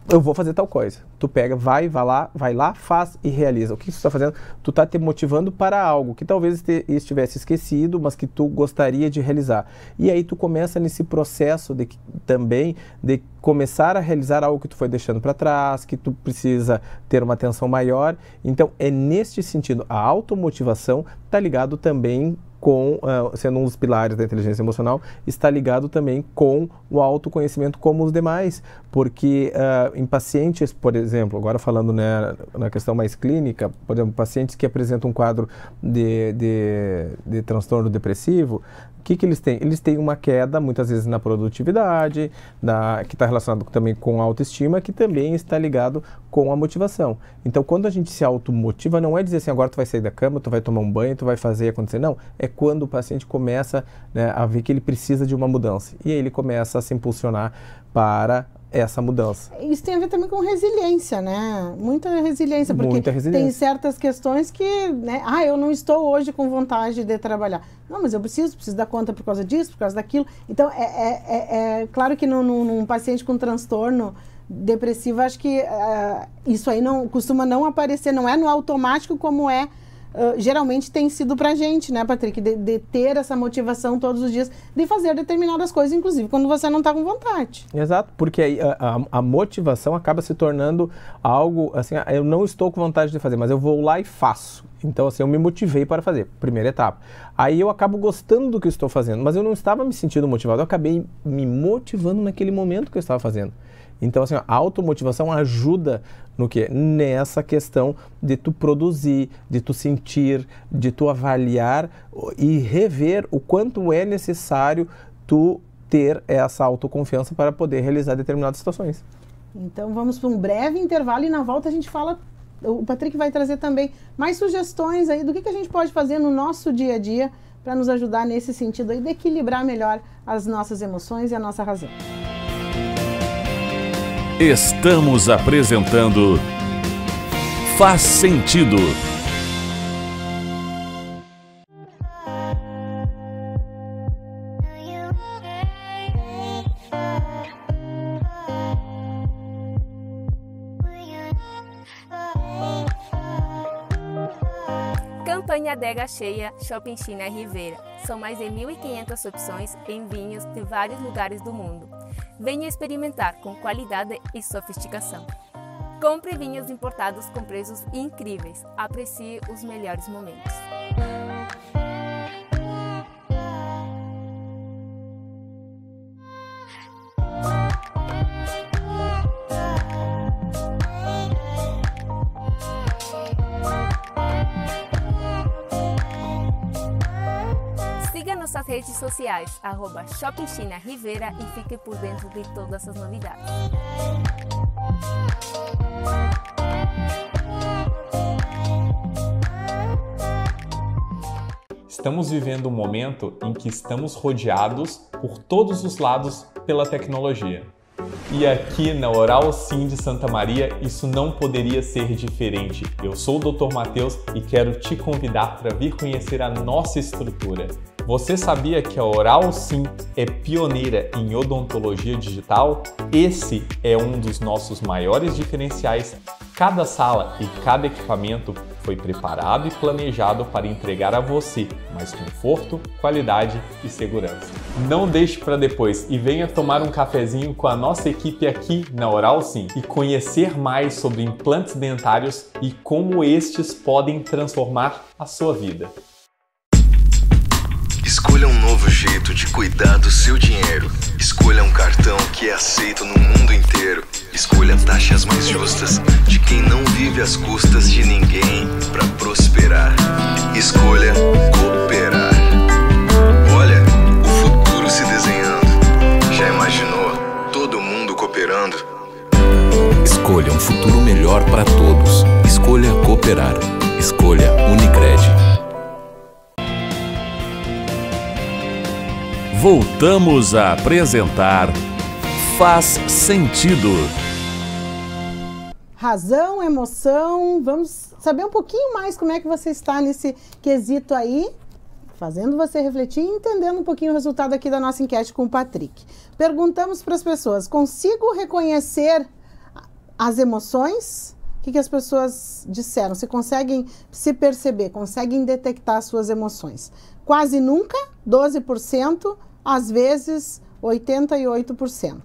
eu vou fazer tal coisa. Tu pega, vai lá, faz e realiza. O que tu está fazendo? Tu está te motivando para algo que talvez estivesse esquecido, mas que tu gostaria de realizar. E aí tu começa nesse processo também de começar a realizar algo que tu foi deixando para trás, que tu precisa ter uma atenção maior. Então, é neste sentido. A automotivação está ligado também sendo um dos pilares da inteligência emocional, está ligado também com o autoconhecimento como os demais, porque em pacientes, por exemplo, agora falando, né, na questão mais clínica, por exemplo, pacientes que apresentam um quadro de transtorno depressivo, o que eles têm? Eles têm uma queda, muitas vezes, na produtividade, que está relacionado também com a autoestima, que também está ligado com a motivação. Então, quando a gente se automotiva, não é dizer assim, agora tu vai sair da cama, tu vai tomar um banho, tu vai fazer acontecer. Não, é quando o paciente começa, né, a ver que ele precisa de uma mudança. E aí ele começa a se impulsionar para essa mudança. Isso tem a ver também com resiliência, né? Muita resiliência, porque Muita resiliência. Tem certas questões que, né? Eu não estou hoje com vontade de trabalhar. Não, mas eu preciso dar conta por causa disso, por causa daquilo. Então, é claro que num paciente com transtorno depressivo, acho que isso aí costuma não aparecer, não é no automático como geralmente tem sido pra gente, né, Patrick? De ter essa motivação todos os dias de fazer determinadas coisas, inclusive quando você não está com vontade. Exato, porque aí a motivação acaba se tornando algo assim, eu não estou com vontade de fazer, mas eu vou lá e faço. Então, assim, eu me motivei para fazer, primeira etapa. Aí eu acabo gostando do que eu estou fazendo, mas eu não estava me sentindo motivado, eu acabei me motivando naquele momento que eu estava fazendo. Então, assim, a automotivação ajuda no quê? Nessa questão de tu produzir, de tu sentir, de tu avaliar e rever o quanto é necessário tu ter essa autoconfiança para poder realizar determinadas situações. Então, vamos para um breve intervalo e na volta a gente fala, o Patrick vai trazer também mais sugestões aí do que a gente pode fazer no nosso dia a dia para nos ajudar nesse sentido aí de equilibrar melhor as nossas emoções e a nossa razão. Estamos apresentando Faz Sentido. Campanha Adega Cheia Shopping China Ribeira. São mais de 1.500 opções em vinhos de vários lugares do mundo. Venha experimentar com qualidade e sofisticação. Compre vinhos importados com preços incríveis. Aprecie os melhores momentos. Siga nossas redes sociais, @Shopping China Ribeira, e fique por dentro de todas as novidades. Estamos vivendo um momento em que estamos rodeados por todos os lados pela tecnologia. E aqui na Oral Sim de Santa Maria, isso não poderia ser diferente. Eu sou o Dr. Matheus e quero te convidar para vir conhecer a nossa estrutura. Você sabia que a Oral Sim é pioneira em odontologia digital? Esse é um dos nossos maiores diferenciais. Cada sala e cada equipamento foi preparado e planejado para entregar a você mais conforto, qualidade e segurança. Não deixe para depois e venha tomar um cafezinho com a nossa equipe aqui na Oral Sim e conhecer mais sobre implantes dentários e como estes podem transformar a sua vida. Escolha um novo jeito de cuidar do seu dinheiro. Escolha um cartão que é aceito no mundo inteiro. Escolha taxas mais justas de quem não vive às custas de ninguém para prosperar. Escolha cooperar. Olha, o futuro se desenhando. Já imaginou todo mundo cooperando? Escolha um futuro melhor para todos. Escolha cooperar. Escolha Unicred. Voltamos a apresentar Faz Sentido. Razão, emoção. Vamos saber um pouquinho mais como é que você está nesse quesito aí, fazendo você refletir e entendendo um pouquinho o resultado aqui da nossa enquete com o Patrick. Perguntamos para as pessoas: consigo reconhecer as emoções? O que as pessoas disseram? Se conseguem se perceber, conseguem detectar as suas emoções? Quase nunca, 12%, às vezes 88%.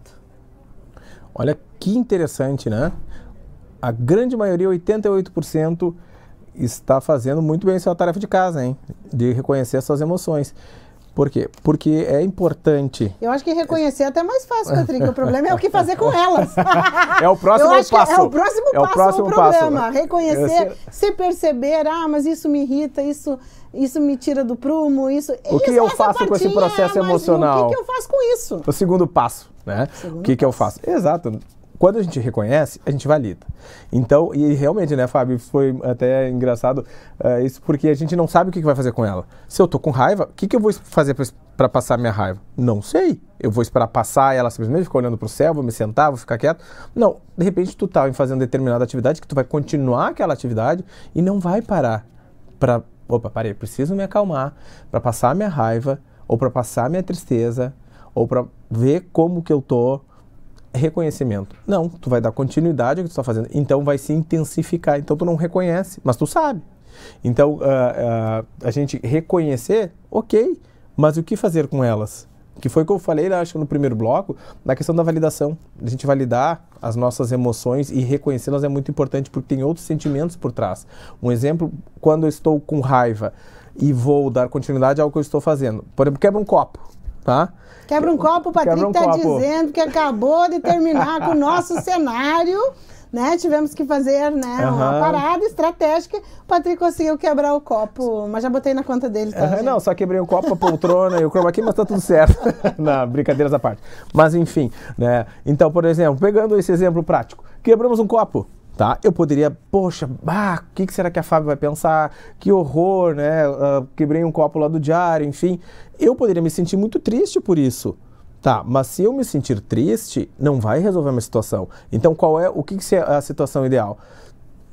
Olha que interessante, né? A grande maioria, 88%, está fazendo muito bem sua tarefa de casa, hein? De reconhecer as suas emoções. Por quê? Porque é importante. Eu acho que reconhecer é até mais fácil, Patrick. O problema é o que fazer com elas. É o próximo passo. É o próximo problema. Passo. Reconhecer, se perceber, mas isso me irrita, isso me tira do prumo, isso... O que eu faço com esse processo emocional? O que eu faço com isso? O segundo passo, né? O que eu faço? Exato. Quando a gente reconhece, a gente valida. Então, e realmente, né, Fábio, foi até engraçado isso, porque a gente não sabe o que vai fazer com ela. Se eu tô com raiva, o que eu vou fazer para passar minha raiva? Não sei. Eu vou esperar passar ela simplesmente, ficar olhando pro céu, vou me sentar, vou ficar quieto. Não, de repente tu tá fazendo determinada atividade, que tu vai continuar aquela atividade e não vai parar para... Opa, parei, preciso me acalmar para passar minha raiva, ou para passar minha tristeza, ou para ver como que eu tô. Reconhecimento. Não, tu vai dar continuidade ao que tu está fazendo. Então vai se intensificar. Então tu não reconhece, mas tu sabe. Então a gente reconhecer, ok, mas o que fazer com elas? Que foi o que eu falei, acho que no primeiro bloco, na questão da validação. A gente validar as nossas emoções e reconhecê-las é muito importante porque tem outros sentimentos por trás. Um exemplo, quando eu estou com raiva e vou dar continuidade ao que eu estou fazendo. Por exemplo, quebra um copo, tá? Quebra um copo, o Patrick está dizendo que acabou de terminar com o nosso cenário, né? Tivemos que fazer, né, uma parada estratégica. O Patrick conseguiu quebrar o copo, mas já botei na conta dele, tá? Não, só quebrei o copo, a poltrona e o chroma key, mas tá tudo certo. Não, brincadeiras à parte. Mas enfim, né? Então, por exemplo, pegando esse exemplo prático, quebramos um copo. Tá? Eu poderia, poxa, o que será que a Fábio vai pensar? Que horror, né? Quebrei um copo lá do diário, enfim. Eu poderia me sentir muito triste por isso. Tá, mas se eu me sentir triste, não vai resolver a minha situação. Então, o que é a situação ideal?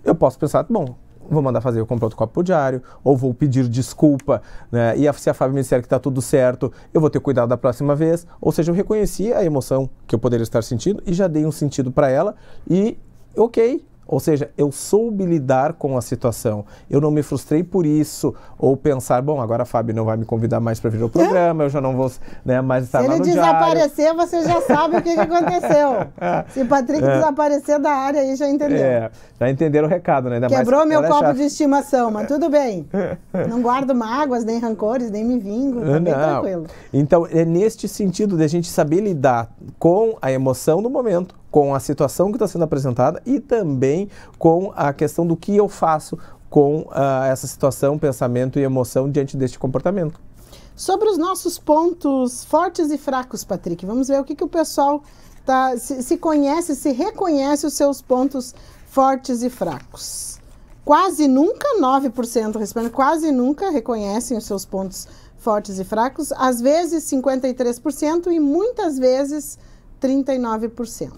Eu posso pensar, bom, vou mandar fazer, eu compro outro copo pro diário, ou vou pedir desculpa, né? E se a Fábio me disser que tá tudo certo, eu vou ter cuidado da próxima vez. Ou seja, eu reconheci a emoção que eu poderia estar sentindo e já dei um sentido para ela e, ok, Ou seja, eu soube lidar com a situação. Eu não me frustrei por isso, ou pensar, bom, agora a Fábio não vai me convidar mais para vir ao programa, eu já não vou, né, mais estar lá no diário. Se ele desaparecer, você já sabe o que aconteceu. Se o Patrick desaparecer da área, aí já entendeu. Já entenderam o recado, né? Ainda quebrou meu copo de estimação, mas tudo bem. Não guardo mágoas, nem rancores, nem me vingo, tá bem tranquilo. Então, é neste sentido de a gente saber lidar com a emoção do momento, com a situação que está sendo apresentada e também com a questão do que eu faço com essa situação, pensamento e emoção diante deste comportamento. Sobre os nossos pontos fortes e fracos, Patrick, vamos ver o que o pessoal se conhece, se reconhece os seus pontos fortes e fracos. Quase nunca, 9% respondem, quase nunca reconhecem os seus pontos fortes e fracos, às vezes 53% e muitas vezes 39%.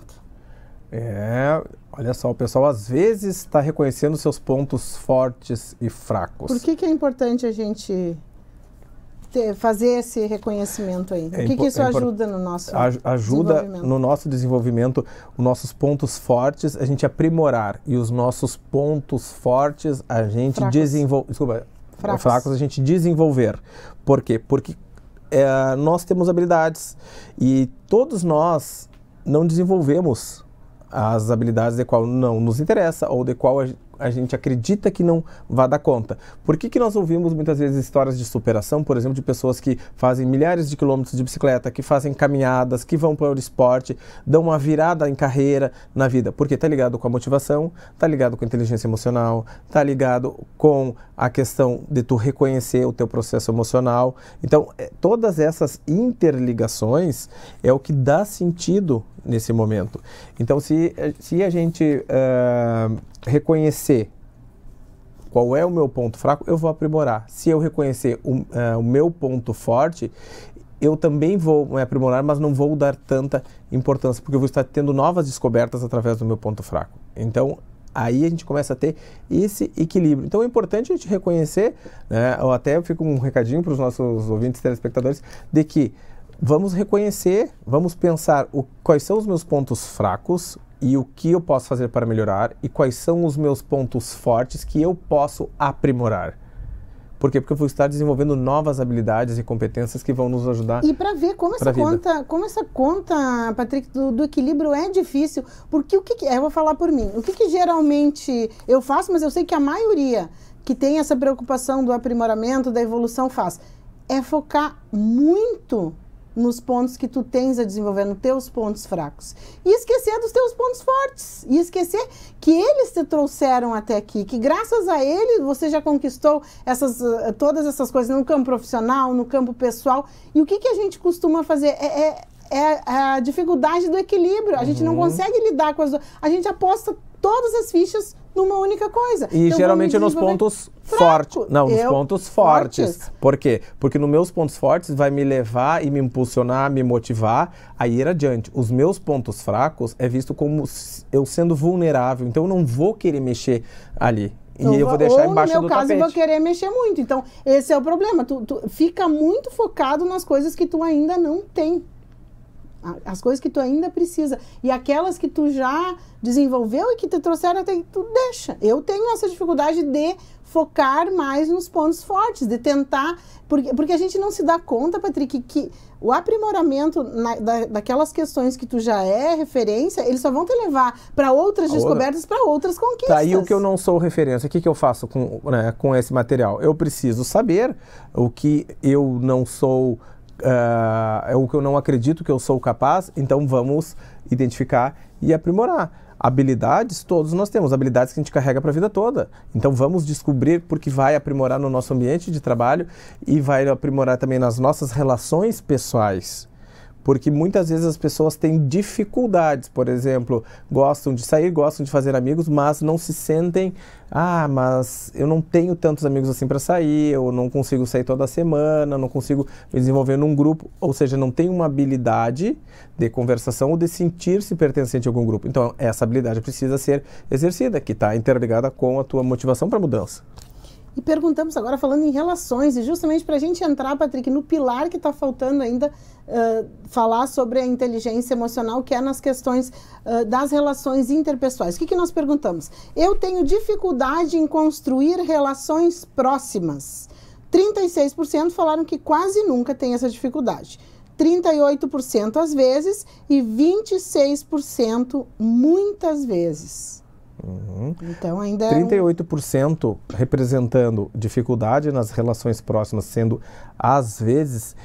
Olha só, o pessoal às vezes está reconhecendo seus pontos fortes e fracos. Por que é importante a gente fazer esse reconhecimento aí? O que isso ajuda no nosso ajuda no nosso desenvolvimento, os nossos pontos fortes, a gente aprimorar, e os nossos pontos fortes a gente fracos a gente desenvolver. Por quê? Porque nós temos habilidades e todos nós não desenvolvemos as habilidades de qual não nos interessa ou de qual a gente acredita que não vai dar conta. Por que nós ouvimos muitas vezes histórias de superação, por exemplo, de pessoas que fazem milhares de quilômetros de bicicleta, que fazem caminhadas, que vão para o esporte, dão uma virada em carreira na vida? Porque está ligado com a motivação, está ligado com a inteligência emocional, está ligado com a questão de tu reconhecer o teu processo emocional. Então, todas essas interligações é o que dá sentido nesse momento. Então, se a gente reconhecer qual é o meu ponto fraco, eu vou aprimorar. Se eu reconhecer o meu ponto forte, eu também vou me aprimorar, mas não vou dar tanta importância, porque eu vou estar tendo novas descobertas através do meu ponto fraco. Então, aí a gente começa a ter esse equilíbrio. Então é importante a gente reconhecer, né, ou até fica um recadinho para os nossos ouvintes telespectadores, de que vamos reconhecer, vamos pensar quais são os meus pontos fracos e o que eu posso fazer para melhorar e quais são os meus pontos fortes que eu posso aprimorar. Por quê? Porque eu vou estar desenvolvendo novas habilidades e competências que vão nos ajudar. E para ver como essa conta, Patrick, do equilíbrio é difícil, porque eu vou falar por mim, o que geralmente eu faço, mas eu sei que a maioria que tem essa preocupação do aprimoramento, da evolução faz, é focar muito nos pontos que tu tens a desenvolver, nos teus pontos fracos. E esquecer dos teus pontos fortes. E esquecer que eles te trouxeram até aqui, que graças a eles você já conquistou todas essas coisas no campo profissional, no campo pessoal. E o que a gente costuma fazer? É a dificuldade do equilíbrio. A gente não consegue lidar com as duas. A gente aposta todas as fichas numa única coisa. E então, geralmente nos pontos fortes. Não, nos pontos fortes. Por quê? Porque nos meus pontos fortes vai me levar e me impulsionar, me motivar a ir adiante. Os meus pontos fracos é visto como eu sendo vulnerável. Então eu não vou querer mexer ali. E eu vou deixar embaixo do tapete. No meu caso, eu vou querer mexer muito. Então, esse é o problema. Tu fica muito focado nas coisas que tu ainda não tem. As coisas que tu ainda precisa. E aquelas que tu já desenvolveu e que te trouxeram até que tu deixa. Eu tenho essa dificuldade de focar mais nos pontos fortes, de tentar... Porque a gente não se dá conta, Patrick, que o aprimoramento daquelas questões que tu já é referência, eles só vão te levar para outras descobertas, para outras conquistas. Tá aí o que eu não sou referência. O que eu faço com esse material? Eu preciso saber o que eu não sou... é o que eu não acredito que eu sou capaz, então vamos identificar e aprimorar. Habilidades, todos nós temos, habilidades que a gente carrega para a vida toda. Então vamos descobrir, porque vai aprimorar no nosso ambiente de trabalho e vai aprimorar também nas nossas relações pessoais. Porque muitas vezes as pessoas têm dificuldades, por exemplo, gostam de sair, gostam de fazer amigos, mas não se sentem, mas eu não tenho tantos amigos assim para sair, eu não consigo sair toda semana, não consigo me desenvolver num grupo, ou seja, não tem uma habilidade de conversação ou de sentir-se pertencente a algum grupo. Então, essa habilidade precisa ser exercida, que está interligada com a tua motivação para a mudança. E perguntamos agora, falando em relações, e justamente para a gente entrar, Patrick, no pilar que está faltando ainda, falar sobre a inteligência emocional, que é nas questões das relações interpessoais. O que nós perguntamos? Eu tenho dificuldade em construir relações próximas. 36% falaram que quase nunca tem essa dificuldade. 38% às vezes e 26% muitas vezes. Então ainda 38% representando dificuldade nas relações próximas, sendo às vezes,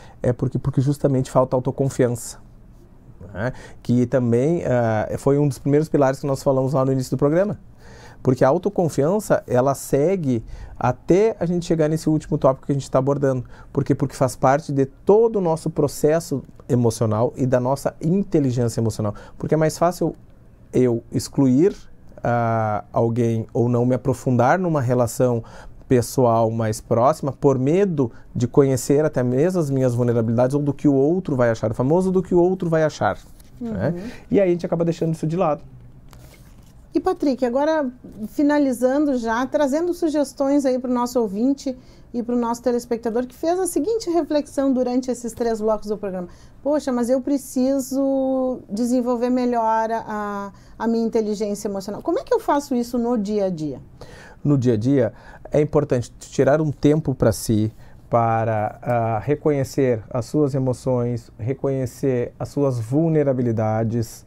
porque justamente falta autoconfiança, né? Que também foi um dos primeiros pilares que nós falamos lá no início do programa. Porque a autoconfiança, ela segue até a gente chegar nesse último tópico que a gente está abordando. Por quê? Porque faz parte de todo o nosso processo emocional e da nossa inteligência emocional. Porque é mais fácil eu excluir alguém ou não me aprofundar numa relação pessoal mais próxima por medo de conhecer até mesmo as minhas vulnerabilidades ou do que o outro vai achar, o famoso do que o outro vai achar, né? E aí a gente acaba deixando isso de lado. E Patrick, agora finalizando já, trazendo sugestões aí para o nosso ouvinte e para o nosso telespectador que fez a seguinte reflexão durante esses 3 blocos do programa. Poxa, mas eu preciso desenvolver melhor a minha inteligência emocional. Como é que eu faço isso no dia a dia? No dia a dia, é importante tirar um tempo para si, para reconhecer as suas emoções, reconhecer as suas vulnerabilidades,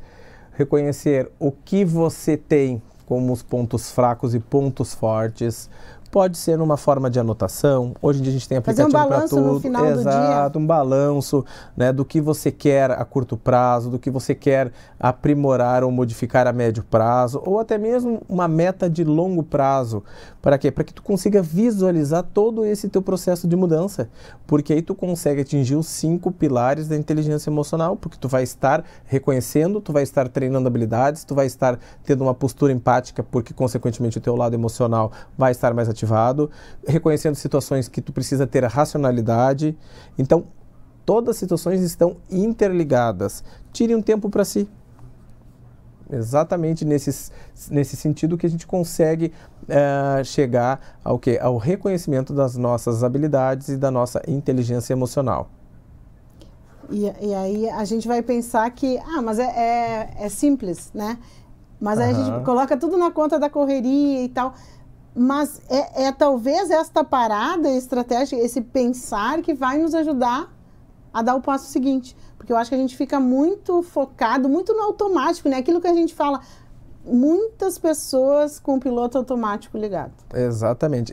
reconhecer o que você tem como os pontos fracos e pontos fortes. Pode ser numa forma de anotação. Hoje em dia a gente tem aplicativo para tudo. Fazer um balanço no final do dia. Exato, um balanço, né, do que você quer a curto prazo, do que você quer aprimorar ou modificar a médio prazo, ou até mesmo uma meta de longo prazo. Para quê? Para que tu consiga visualizar todo esse teu processo de mudança. Porque aí tu consegue atingir os 5 pilares da inteligência emocional, porque tu vai estar reconhecendo, tu vai estar treinando habilidades, tu vai estar tendo uma postura empática, porque consequentemente o teu lado emocional vai estar mais ativado, reconhecendo situações que tu precisa ter a racionalidade. Então, todas as situações estão interligadas. Tire um tempo para si. Exatamente nesse sentido que a gente consegue chegar ao quê? Ao reconhecimento das nossas habilidades e da nossa inteligência emocional. E aí a gente vai pensar que, mas é simples, né? Mas aí a gente coloca tudo na conta da correria e tal. Mas talvez esta parada estratégica, esse pensar que vai nos ajudar a dar o passo seguinte. Porque eu acho que a gente fica muito focado, muito no automático, né? Aquilo que a gente fala, muitas pessoas com o piloto automático ligado. Exatamente.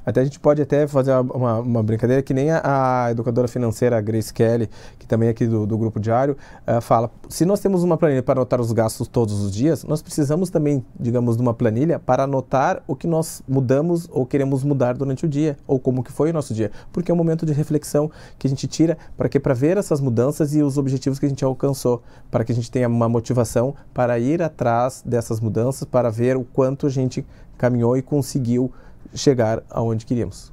Até a gente pode até fazer uma brincadeira que nem a educadora financeira, a Grace Kelly, que também é aqui do Grupo Diário, fala, se nós temos uma planilha para anotar os gastos todos os dias, nós precisamos também, digamos, de uma planilha para anotar o que nós mudamos ou queremos mudar durante o dia, ou como que foi o nosso dia, porque é um momento de reflexão que a gente tira para ver essas mudanças e os objetivos que a gente alcançou, para que a gente tenha uma motivação para ir atrás dessas mudanças, para ver o quanto a gente caminhou e conseguiu chegar aonde queríamos.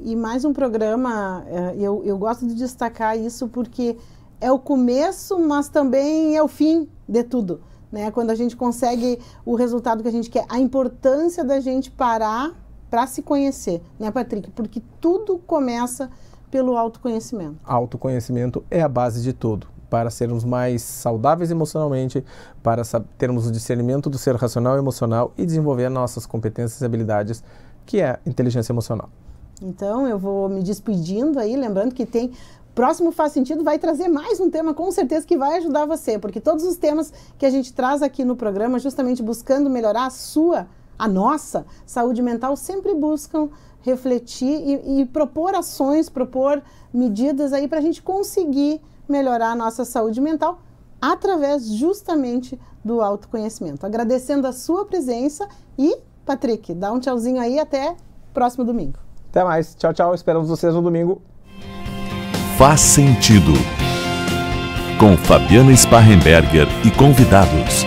E mais um programa, eu gosto de destacar isso porque é o começo, mas também é o fim de tudo, né? Quando a gente consegue o resultado que a gente quer, a importância da gente parar para se conhecer, né, Patrick? Porque tudo começa pelo autoconhecimento. Autoconhecimento é a base de tudo. Para sermos mais saudáveis emocionalmente, para termos o discernimento do ser racional e emocional e desenvolver nossas competências e habilidades, que é a inteligência emocional. Então, eu vou me despedindo aí, lembrando que tem... Próximo Faz Sentido vai trazer mais um tema, com certeza, que vai ajudar você, porque todos os temas que a gente traz aqui no programa, justamente buscando melhorar a nossa saúde mental, sempre buscam refletir e propor ações, propor medidas aí para a gente conseguir melhorar a nossa saúde mental através justamente do autoconhecimento. Agradecendo a sua presença e, Patrick, dá um tchauzinho aí até próximo domingo. Até mais. Tchau, tchau. Esperamos vocês no domingo. Faz Sentido, com Fabiana Sparrenberger e convidados.